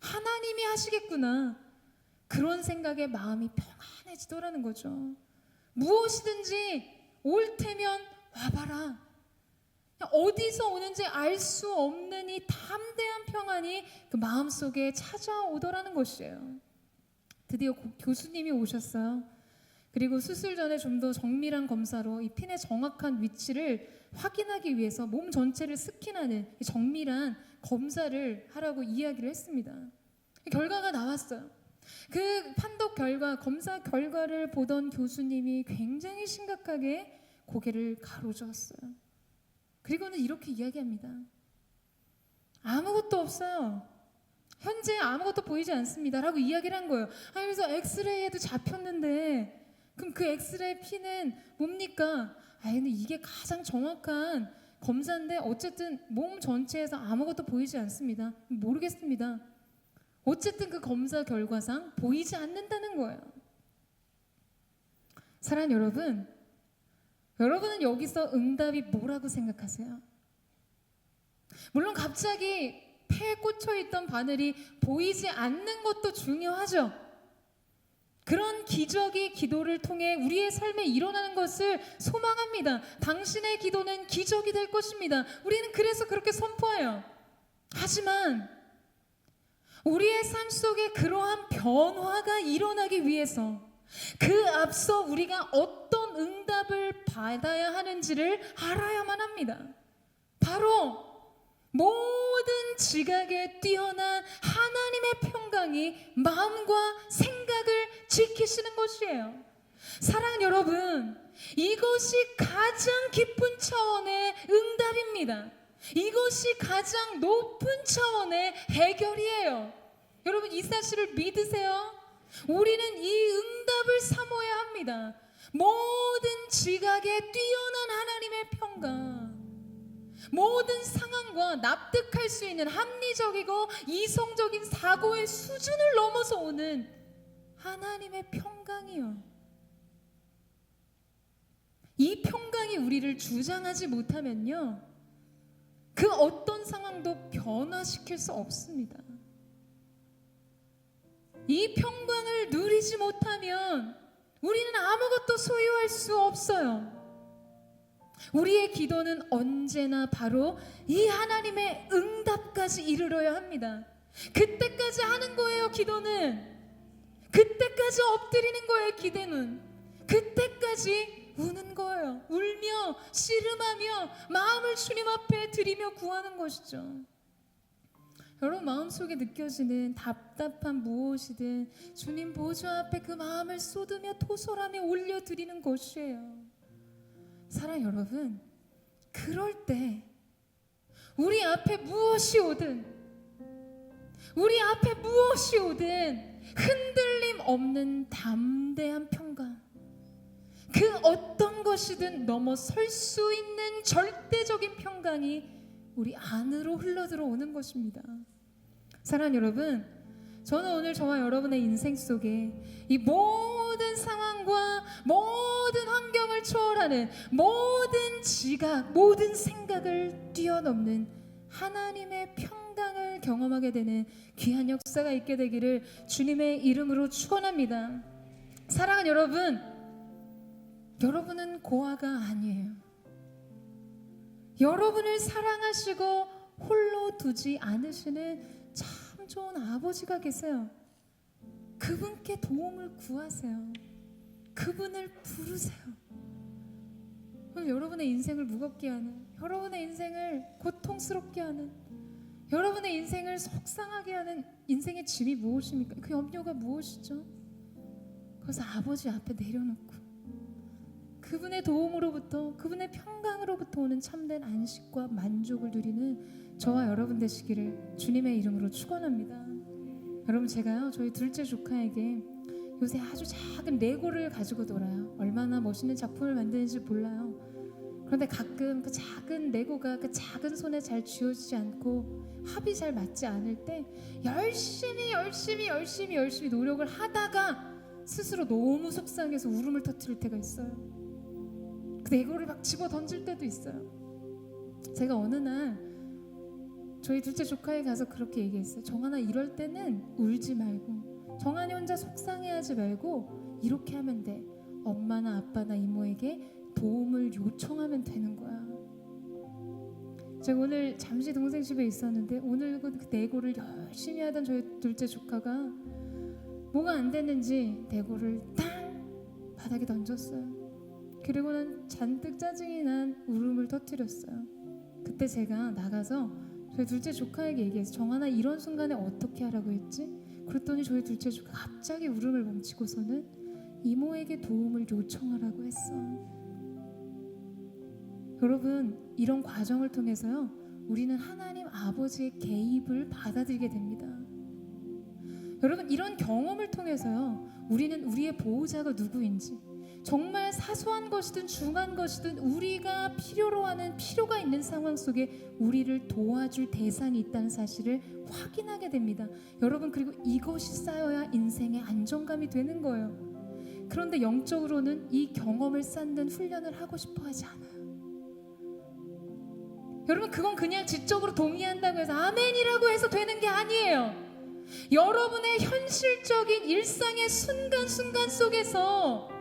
하나님이 하시겠구나, 그런 생각에 마음이 평안해지더라는 거죠. 무엇이든지 올 테면 와봐라, 어디서 오는지 알 수 없는 이 담대한 평안이 그 마음속에 찾아오더라는 것이에요. 드디어 교수님이 오셨어요. 그리고 수술 전에 좀 더 정밀한 검사로 이 핀의 정확한 위치를 확인하기 위해서 몸 전체를 스캔하는 정밀한 검사를 하라고 이야기를 했습니다. 결과가 나왔어요. 그 판독 결과, 검사 결과를 보던 교수님이 굉장히 심각하게 고개를 가로저었어요. 그리고는 이렇게 이야기합니다. 아무것도 없어요. 현재 아무것도 보이지 않습니다. 라고 이야기를 한 거예요. 그래서 엑스레이에도 잡혔는데 그럼 그 엑스레이 피는 뭡니까? 근데 이게 가장 정확한 검사인데 어쨌든 몸 전체에서 아무것도 보이지 않습니다. 모르겠습니다. 어쨌든 그 검사 결과상 보이지 않는다는 거예요. 사랑하는 여러분, 여러분은 여기서 응답이 뭐라고 생각하세요? 물론 갑자기 폐에 꽂혀있던 바늘이 보이지 않는 것도 중요하죠. 그런 기적이 기도를 통해 우리의 삶에 일어나는 것을 소망합니다. 당신의 기도는 기적이 될 것입니다. 우리는 그래서 그렇게 선포해요. 하지만 우리의 삶 속에 그러한 변화가 일어나기 위해서 그 앞서 우리가 어떤 응답을 받아야 하는지를 알아야만 합니다. 바로 모든 지각에 뛰어난 하나님의 평강이 마음과 생각을 지키시는 것이에요. 사랑하는 여러분, 이것이 가장 깊은 차원의 응답입니다. 이것이 가장 높은 차원의 해결이에요. 여러분, 이 사실을 믿으세요. 우리는 이 응답을 사모해야 합니다. 모든 지각에 뛰어난 하나님의 평강, 모든 상황과 납득할 수 있는 합리적이고 이성적인 사고의 수준을 넘어서 오는 하나님의 평강이요. 이 평강이 우리를 주장하지 못하면요, 그 어떤 상황도 변화시킬 수 없습니다. 이 평강을 누리지 못하면 우리는 아무것도 소유할 수 없어요. 우리의 기도는 언제나 바로 이 하나님의 응답까지 이르러야 합니다. 그때까지 하는 거예요. 기도는 그때까지 엎드리는 거예요. 기대는 그때까지 우는 거예요. 울며 씨름하며 마음을 주님 앞에 드리며 구하는 것이죠. 여러분, 마음속에 느껴지는 답답한 무엇이든 주님 보좌 앞에 그 마음을 쏟으며 토설하며 올려드리는 것이에요. 사랑 여러분, 그럴 때 우리 앞에 무엇이 오든, 우리 앞에 무엇이 오든 흔들림 없는 담대한 평강, 그 어떤 것이든 넘어설 수 있는 절대적인 평강이 우리 안으로 흘러들어오는 것입니다. 사랑하는 여러분, 저는 오늘 저와 여러분의 인생 속에 이 모든 상황과 모든 환경을 초월하는 모든 지각, 모든 생각을 뛰어넘는 하나님의 평강을 경험하게 되는 귀한 역사가 있게 되기를 주님의 이름으로 축원합니다. 사랑하는 여러분, 여러분은 고아가 아니에요. 여러분을 사랑하시고 홀로 두지 않으시는 참 좋은 아버지가 계세요. 그분께 도움을 구하세요. 그분을 부르세요. 오늘 여러분의 인생을 무겁게 하는, 여러분의 인생을 고통스럽게 하는, 여러분의 인생을 속상하게 하는 인생의 짐이 무엇입니까? 그 염려가 무엇이죠? 그래서 아버지 앞에 내려놓고 그분의 도움으로부터, 그분의 평강으로부터 오는 참된 안식과 만족을 누리는 저와 여러분 되시기를 주님의 이름으로 축원합니다. 여러분, 제가요 저희 둘째 조카에게 요새 아주 작은 레고를 가지고 놀아요. 얼마나 멋있는 작품을 만드는지 몰라요. 그런데 가끔 그 작은 레고가 그 작은 손에 잘 쥐어지지 않고 합이 잘 맞지 않을 때 열심히 노력을 하다가 스스로 너무 속상해서 울음을 터뜨릴 때가 있어요. 그 레고를 막 집어 던질 때도 있어요. 제가 어느 날 저희 둘째 조카에 가서 그렇게 얘기했어요. 정한아, 이럴 때는 울지 말고, 정한이 혼자 속상해하지 말고 이렇게 하면 돼. 엄마나 아빠나 이모에게 도움을 요청하면 되는 거야. 제가 오늘 잠시 동생 집에 있었는데 오늘 그 레고를 열심히 하던 저희 둘째 조카가 뭐가 안 됐는지 레고를 땅 바닥에 던졌어요. 그리고는 잔뜩 짜증이 난 울음을 터뜨렸어요. 그때 제가 나가서 저희 둘째 조카에게 얘기했어요. 정한아, 이런 순간에 어떻게 하라고 했지? 그랬더니 저희 둘째 조카가 갑자기 울음을 멈추고서는 이모에게 도움을 요청하라고 했어. 여러분, 이런 과정을 통해서요 우리는 하나님 아버지의 개입을 받아들이게 됩니다. 여러분, 이런 경험을 통해서요 우리는 우리의 보호자가 누구인지, 정말 사소한 것이든 중요한 것이든 우리가 필요로 하는, 필요가 있는 상황 속에 우리를 도와줄 대상이 있다는 사실을 확인하게 됩니다. 여러분, 그리고 이것이 쌓여야 인생의 안정감이 되는 거예요. 그런데 영적으로는 이 경험을 쌓는 훈련을 하고 싶어 하지 않아요. 여러분, 그건 그냥 지적으로 동의한다고 해서 아멘이라고 해서 되는 게 아니에요. 여러분의 현실적인 일상의 순간순간 속에서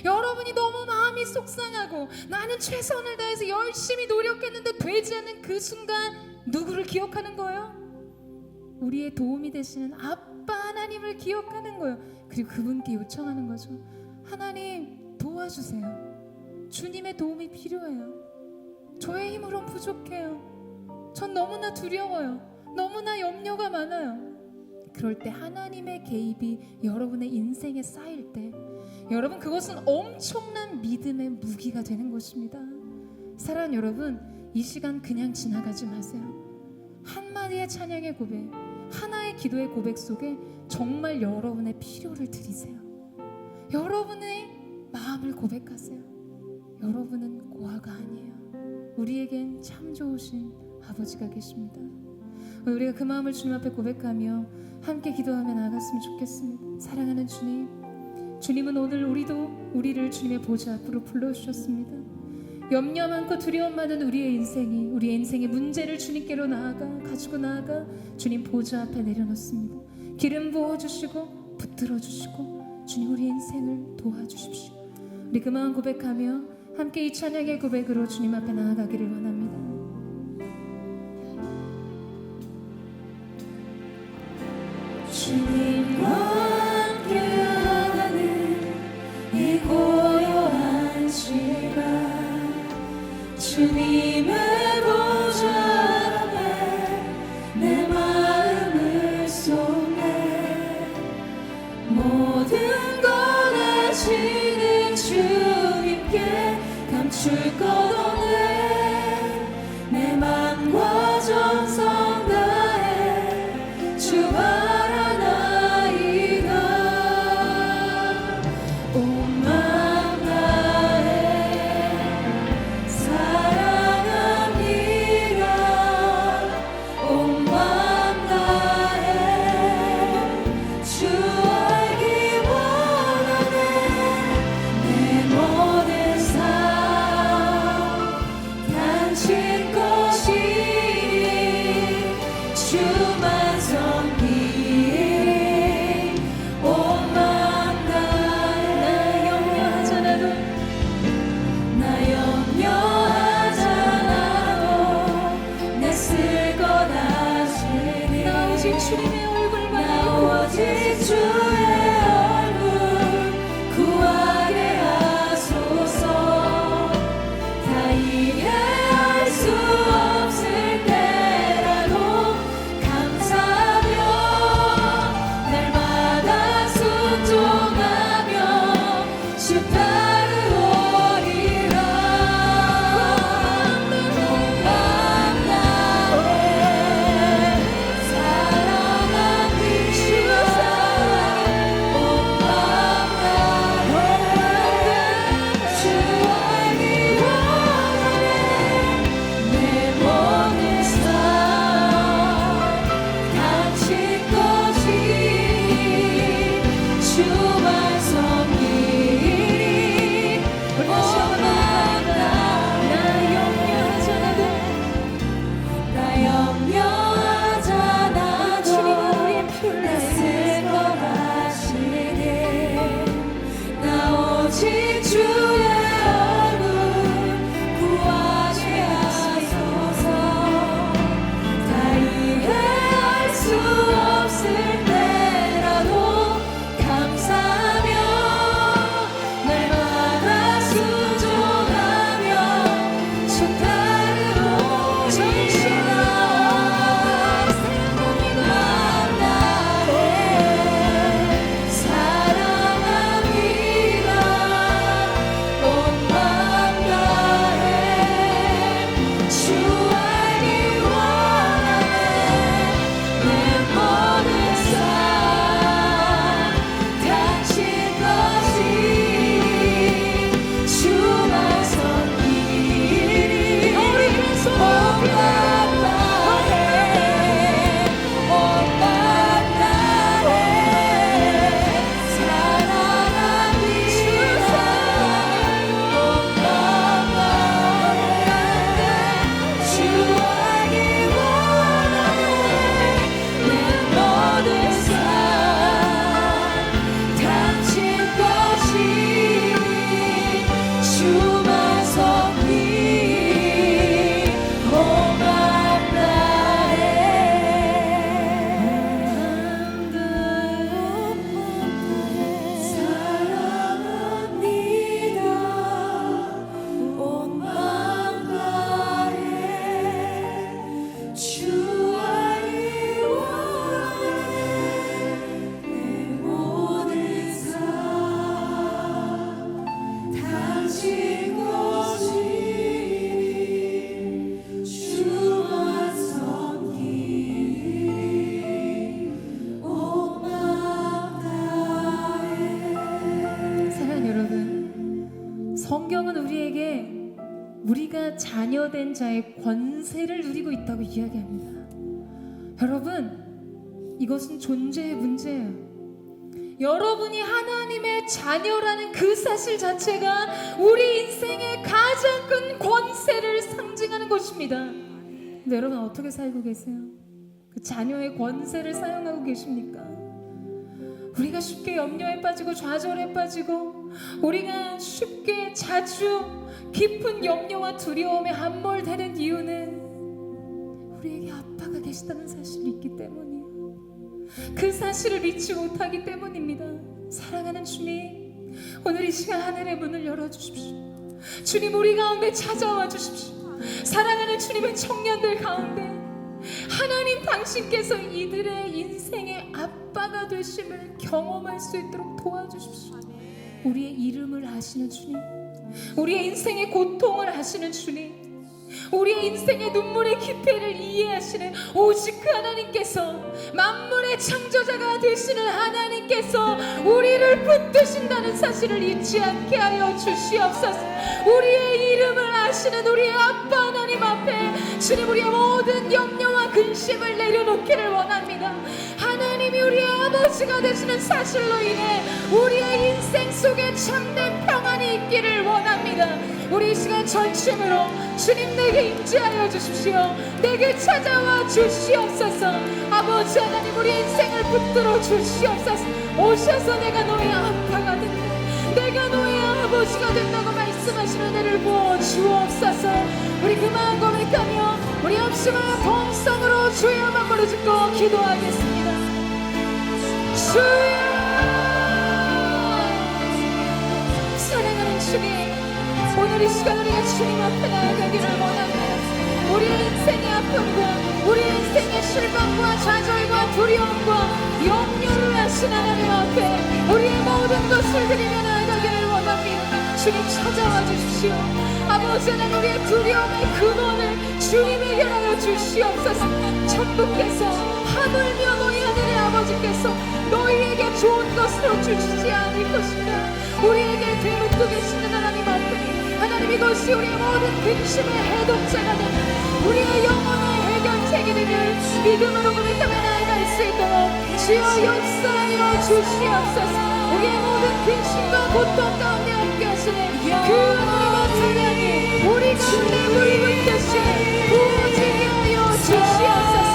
여러분이 너무 마음이 속상하고 나는 최선을 다해서 열심히 노력했는데 되지 않은 그 순간 누구를 기억하는 거예요? 우리의 도움이 되시는 아빠 하나님을 기억하는 거예요. 그리고 그분께 요청하는 거죠. 하나님, 도와주세요. 주님의 도움이 필요해요. 저의 힘으론 부족해요. 전 너무나 두려워요. 너무나 염려가 많아요. 그럴 때 하나님의 개입이 여러분의 인생에 쌓일 때 여러분, 그것은 엄청난 믿음의 무기가 되는 것입니다. 사랑하는 여러분, 이 시간 그냥 지나가지 마세요. 한마디의 찬양의 고백, 하나의 기도의 고백 속에 정말 여러분의 필요를 드리세요. 여러분의 마음을 고백하세요. 여러분은 고아가 아니에요. 우리에겐 참 좋으신 아버지가 계십니다. 우리가 그 마음을 주님 앞에 고백하며 함께 기도하며 나아갔으면 좋겠습니다. 사랑하는 주님, 주님은 오늘 우리를 주님의 보좌 앞으로 불러주셨습니다. 염려 많고 두려움 많은 우리의 인생의 문제를 주님께로 가지고 나아가 주님 보좌 앞에 내려놓습니다. 기름 부어주시고 붙들어 주시고 주님, 우리의 인생을 도와주십시오. 우리 그 마음 고백하며 함께 이 찬양의 고백으로 주님 앞에 나아가기를 원합니다. 주님과 함께하는 이 고요한 시간, 주님의 보좌 앞에 내 마음을 쏟네. 모든 것 아시는 주님께 감출 것 없네. 내 맘과 정성 다해 주 바라 오직 주의 얼굴 구하게 하소서. 다 이해할 수 없을 때라도 감사하며 날마다 순종하며 주 따르오리라. 온 맘 다해 사랑하니 주 사랑해. 온 맘 다해 주 알기 원하네. 내 모든 삶 당신 것이니 주만 섬기리. 온 맘 다해 나 염려하잖아도 애쓸 것 하시네. 나 오직 주의 얼굴 구하게 하소서. 다 이해할 수 없을 때라도 감사하며 날마다 순종하며 주 따르고 정신아. 만나네 사랑합니다. 온 맘 다해 주 알기 원하네. 내 모든 삶 당신 것이니 주만 섬기리. 온 맘 다해 온 맘 다해 사랑합니다. 온 맘 다해 주 알기 원하네. 내 모든 삶 당신 것이니 주만 섬기리. 온 맘 다해 사랑합니다. 온 맘 다해 주 알기 원하네. 내 모든 삶 당신 것이니 주만 섬기리. 온 맘 다해. 사랑하는 여러분, 성경은 우리에게 우리가 자녀된 자의 권세를 누리고 있다고 이야기합니다. 여러분, 이것은 존재의 문제예요. 여러분이 하나님의 자녀라는 그 사실 자체가 우리 인생의 가장 큰 권세를 상징하는 것입니다. 근데 여러분, 어떻게 살고 계세요? 그 자녀의 권세를 사용하고 계십니까? 우리가 쉽게 염려에 빠지고 좌절에 빠지고 우리가 쉽게 자주 깊은 염려와 두려움에 함몰되는 이유는 우리에게 아빠가 계시다는 사실이 있기 때문이에요. 그 사실을 믿지 못하기 때문입니다. 사랑하는 주님, 오늘 이 시간 하늘의 문을 열어주십시오. 주님, 우리 가운데 찾아와 주십시오. 사랑하는 주님의 청년들 가운데 하나님 당신께서 이들의 인생의 아빠가 되심을 경험할 수 있도록 도와주십시오. 우리의 이름을 아시는 주님, 우리의 인생의 고통을 아시는 주님, 우리의 인생의 눈물의 깊이를 이해하시는 오직 그 하나님께서, 만물의 창조자가 되시는 하나님께서 우리를 붙드신다는 사실을 잊지 않게 하여 주시옵소서. 우리의 이름을 아시는 우리의 아빠 하나님 앞에 주님, 우리의 모든 염려와 근심을 내려놓기를 원합니다. 하나님이 우리의 아버지가 되시는 사실로 인해 우리의 인생 속에 참된 평안이 있기를 원합니다. 우리 이 시간 전심으로 주님, 내게 임재하여 주십시오. 내게 찾아와 주시옵소서. 아버지 하나님, 우리 인생을 붙들어 주시옵소서. 오셔서 내가 너의 아빠가 된다, 내가 너의 아버지가 된다고 말씀하시는 은혜를 부어 주옵소서. 우리 그 마음 고백하며 우리 합심하여 동성으로 주의 음악 부르짖고 기도하겠습니다. 오늘 이 시간 우리가 주님 앞에 나아가기를 원합니다. 우리의 인생의 아픔과 우리의 인생의 실망과 좌절과 두려움과 염려를 하신 하나님 앞에 우리의 모든 것을 드리며 나아가기를 원합니다. 주님 찾아와 주십시오. 아버지 하나님, 우리의 두려움의 근원을 주님에게 하여 주시옵소서. 천국께서 하물며 너희 하늘의 아버지께서 너희에게 좋은 것으로 주시지 않을 것이다. 우리에게 되묻고 계시는 하나님 앞에 하나님, 이것이 우리의 모든 근심의 해독자가 되는 우리의 영혼의 해결책이 되는 믿음으로 고백하며 나아갈 수 있도록 주여 역사하여 주시옵소서. 우리의 모든 근심과 고통 가운데 함께 하시는 그 하나님의 찬양이 우리 가운데 불이 붙듯이 부어지게 하여 주시옵소서.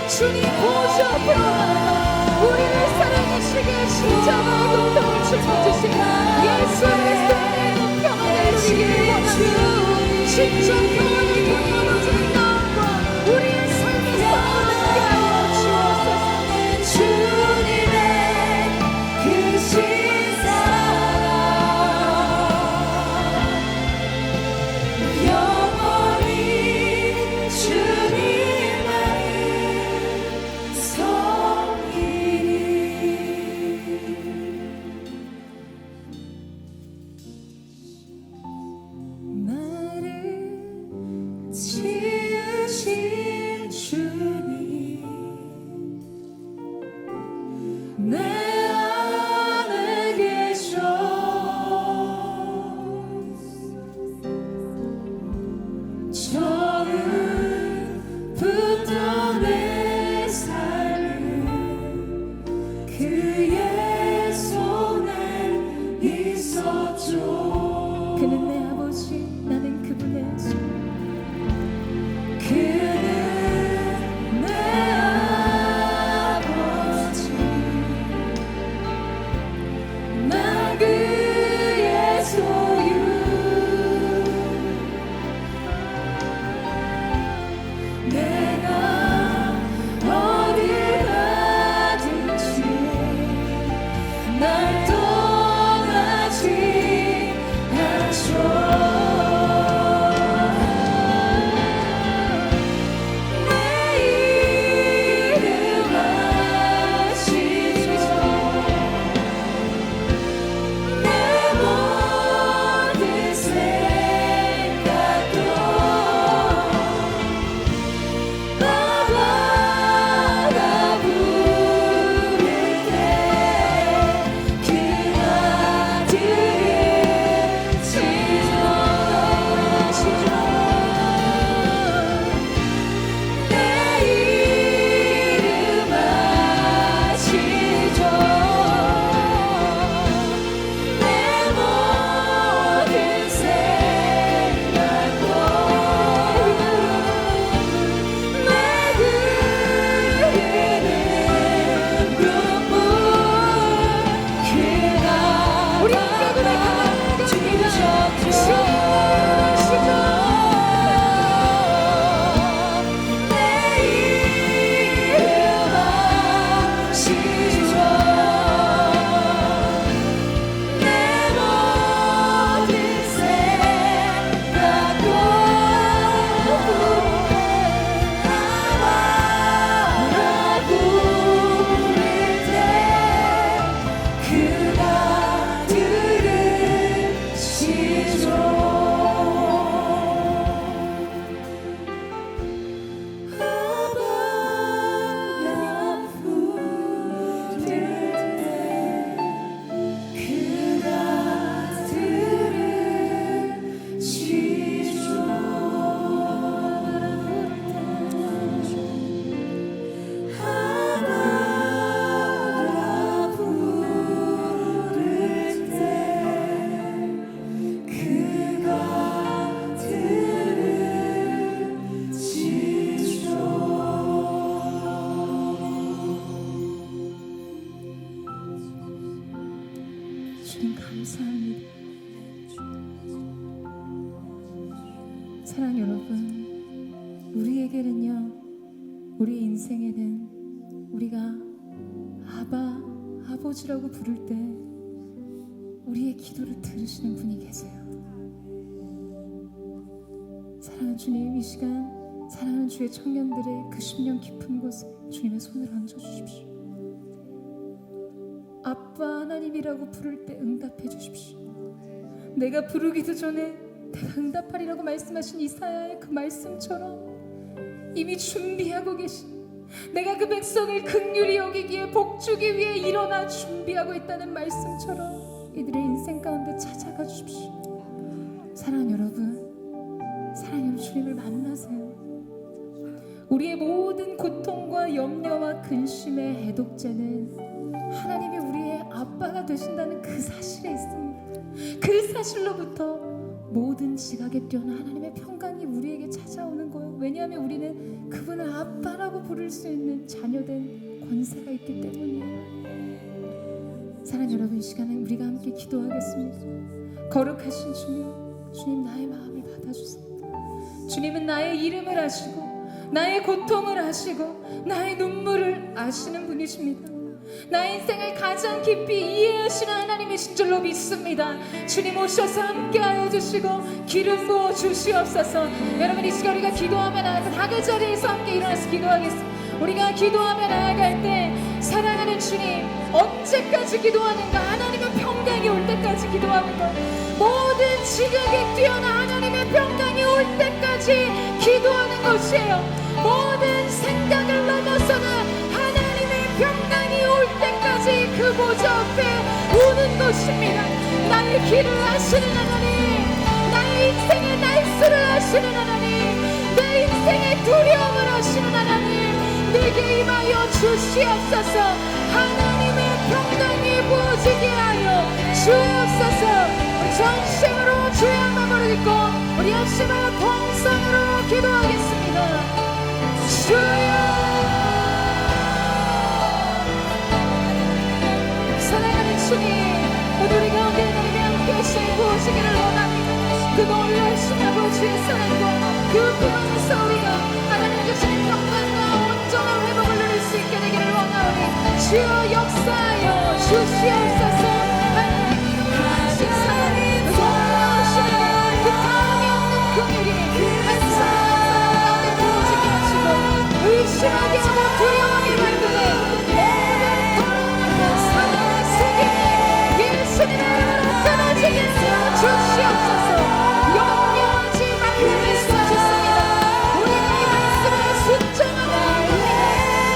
주님 보시 앞으로 나아가 우리를 사랑하시기에 십자가의 고통을 짊어지신 예수 그리스도의 이름 평안을 누리기를 원합니다. 진정 평안을 통하여 주는 마음과 우리의 삶에서 함께하여 주옵소서. 주님의 그 신사랑 영원히 주님만을 나를 지으신 주님, 내 안에 계셔 처음부터 내 삶은 그의 손에 있었죠. 그는 내 아버지, 나는 그분의 손. 그는 내 아버지, 난 그의 소유. 내가 어딜 가든지 날 떠나지 않죠. 그가 들으시죠. 감사합니다. 사랑 여러분, 우리에게는요, 우리 인생에는 우리가 아바, 아버지라고 부를 때 우리의 기도를 들으시는 분이 계세요. 사랑하는 주님, 이 시간 사랑하는 주의 청년들의 그 심령 깊은 곳에 주님의 손을 얹어주십시오. 아빠 하나님이라고 부를 때 응답해 주십시오. 내가 부르기도 전에 내가 응답하리라고 말씀하신 이사야의 그 말씀처럼 이미 준비하고 계신, 내가 그 백성을 긍휼히 여기기에 복주기 위해 일어나 준비하고 있다는 말씀처럼 이들의 인생 가운데 찾아가 주십시오. 사랑하는 여러분, 사랑하는 주님을 만나세요. 우리의 모든 고통과 염려와 근심의 해독제는 하나님이 우리의 아빠가 되신다는 그 사실에 있습니다. 그 사실로부터 모든 지각에 뛰어난 하나님의 평강이 우리에게 찾아오는 거예요. 왜냐하면 우리는 그분을 아빠라고 부를 수 있는 자녀된 권세가 있기 때문이에요. 사랑하는 여러분, 이 시간에 우리가 함께 기도하겠습니다. 거룩하신 주님, 주님 나의 마음을 받아주세요. 주님은 나의 이름을 아시고 나의 고통을 아시고 나의 눈물을 아시는 분이십니다. 나의 인생을 가장 깊이 이해하시는 하나님이신 줄로 믿습니다. 주님 오셔서 함께하여 주시고 기름 부어 주시옵소서. 여러분, 이 시간 우리가 기도하며 나아가 다 자리에서 함께 일어나서 기도하겠습니다. 우리가 기도하며 나아갈 때 사랑하는 주님, 언제까지 기도하는가? 하나님의 평강이 올 때까지 기도하는 것. 모든 지각에 뛰어난 하나님의 평강이 올 때까지 기도하는 것이에요. 모든 생각을 넘어서는 하나님의 평강이 올 때까지 그 보좌 앞에 오는 것입니다. 나의 길을 아시는 하나님, 나의 인생의 날수를 아시는 하나님, 내 인생의 두려움을 아시는 하나님, 내게 임하여 주시옵소서. 하나님의 평강이 부어지게 하여 주옵소서. 우리 전심으로 주의 마음을 읽고 우리 합심하여 통성으로 기도하겠습니다. 주여, 사랑하는 주님, 오늘 우리 가운데 하나님의 함께 하시는 부어지기를 원합니다. 그 놀라신 아버지의 사랑과 그 구원에서 우리가 하나님 주시는 평강과 온전한 회복을 누릴 수 있게 되기를 원하오니 주여 역사하여 주시옵소서. 하나님 사랑이 놀라우시는 그 다음이 없는 긍휼이 한 사람 가운데 부어지게 하시고 의심하게 하고 두려움이 만드는 모든 더러운 사랑의 세계 예수님의 이름으로 끊어지게 하여 주시옵소서. 염려하지 말라는 수하셨습니다. 우리가 이 말씀을 순종하는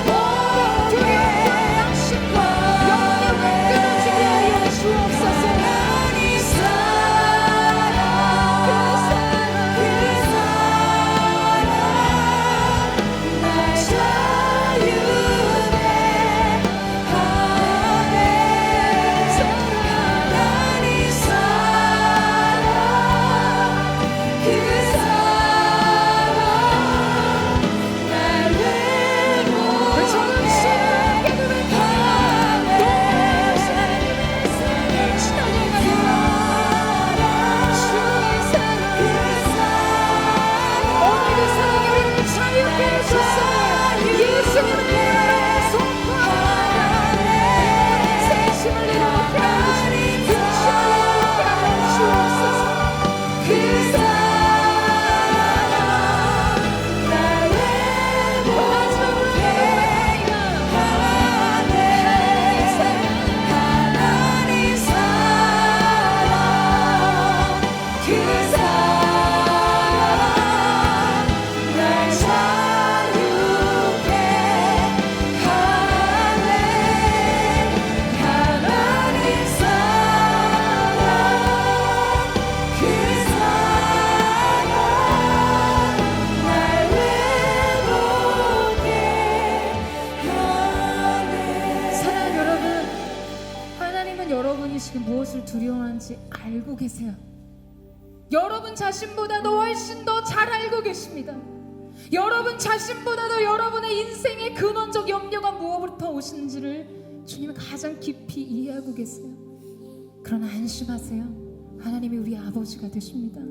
모든 두려움과 양심과 염려가 끊어지게 하여 주옵소서. 지금 무엇을 두려워하는지 알고 계세요. 여러분 자신보다도 훨씬 더 잘 알고 계십니다. 여러분 자신보다도 여러분의 인생의 근원적 염려가 무엇부터 오시는지를 주님은 가장 깊이 이해하고 계세요. 그러나 안심하세요. 하나님이 우리 아버지가 되십니다.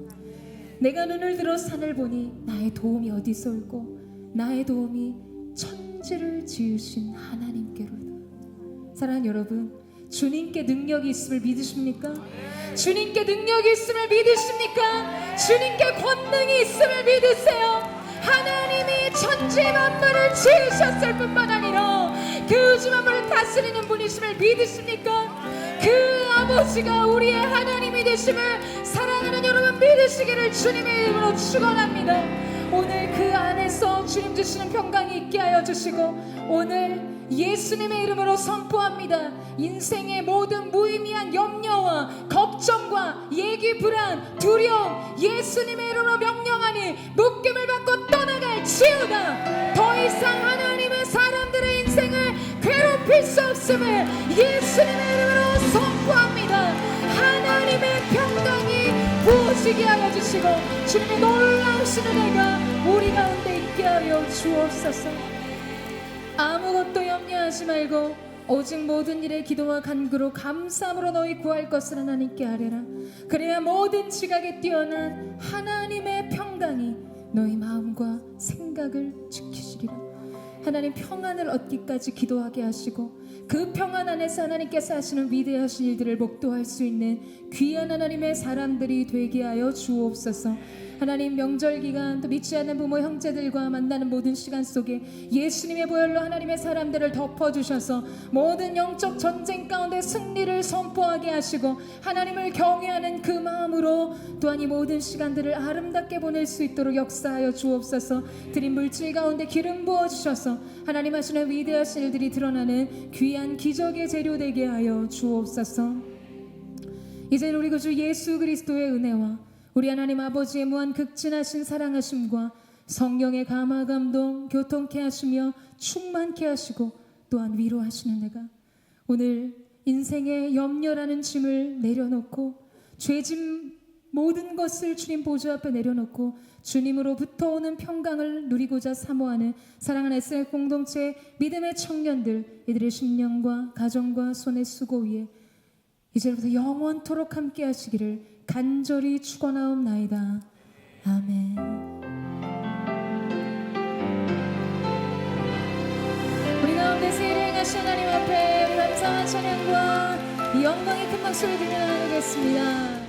내가 눈을 들어 산을 보니 나의 도움이 어디서 올고 나의 도움이 천지를 지으신 하나님께로다. 사랑하는 여러분, 주님께 능력이 있음을 믿으십니까? 주님께 능력이 있음을 믿으십니까? 주님께 권능이 있음을 믿으세요. 하나님이 천지 만물을 지으셨을 뿐만 아니라 그 우주 만물을 다스리는 분이심을 믿으십니까? 그 아버지가 우리의 하나님이 되심을 사랑하는 여러분 믿으시기를 주님의 이름으로 축원합니다. 오늘 그 안에서 주님 주시는 평강이 있게 하여 주시고, 오늘 예수님의 이름으로 선포합니다. 인생의 모든 무의미한 염려와 걱정과 예기 불안, 두려움 예수님의 이름으로 명령하니 묶임을 받고 떠나갈 치유다. 더 이상 하나님의 사람들의 인생을 괴롭힐 수 없음을 예수님의 이름으로 선포합니다. 하나님의 평강이 부어지게 하여 주시고 주님의 놀라우신 은혜가 우리 가운데 있게 하여 주옵소서. 아무것도 염려하지 말고 오직 모든 일에 기도와 간구로 감사함으로 너희 구할 것을 하나님께 아뢰라. 그래야 모든 지각에 뛰어난 하나님의 평강이 너희 마음과 생각을 지키시리라. 하나님 평안을 얻기까지 기도하게 하시고 그 평안 안에서 하나님께서 하시는 위대하신 일들을 목도할 수 있는 귀한 하나님의 사람들이 되게 하여 주옵소서. 하나님 명절 기간 또 믿지 않는 부모 형제들과 만나는 모든 시간 속에 예수님의 보혈로 하나님의 사람들을 덮어주셔서 모든 영적 전쟁 가운데 승리를 선포하게 하시고 하나님을 경외하는 그 마음으로 또한 이 모든 시간들을 아름답게 보낼 수 있도록 역사하여 주옵소서. 드린 물질 가운데 기름 부어주셔서 하나님 하시는 위대하신 일들이 드러나는 귀한 기적의 재료 되게 하여 주옵소서. 이제 우리 구주 예수 그리스도의 은혜와 우리 하나님 아버지의 무한 극진하신 사랑하심과 성령의 감화 감동 교통케 하시며 충만케 하시고 또한 위로하시는 내가 오늘 인생의 염려라는 짐을 내려놓고 죄짐 모든 것을 주님 보좌 앞에 내려놓고 주님으로부터 오는 평강을 누리고자 사모하는 사랑하는 SL 공동체 믿음의 청년들, 이들의 심령과 가정과 손의 수고 위에 이제부터 영원토록 함께 하시기를 간절히 축원하옵나이다. 아멘. 우리 가운데 세례 행하신 하나님 앞에 감사한 찬양과 이 영광의 큰 박수를 드려 나누겠습니다.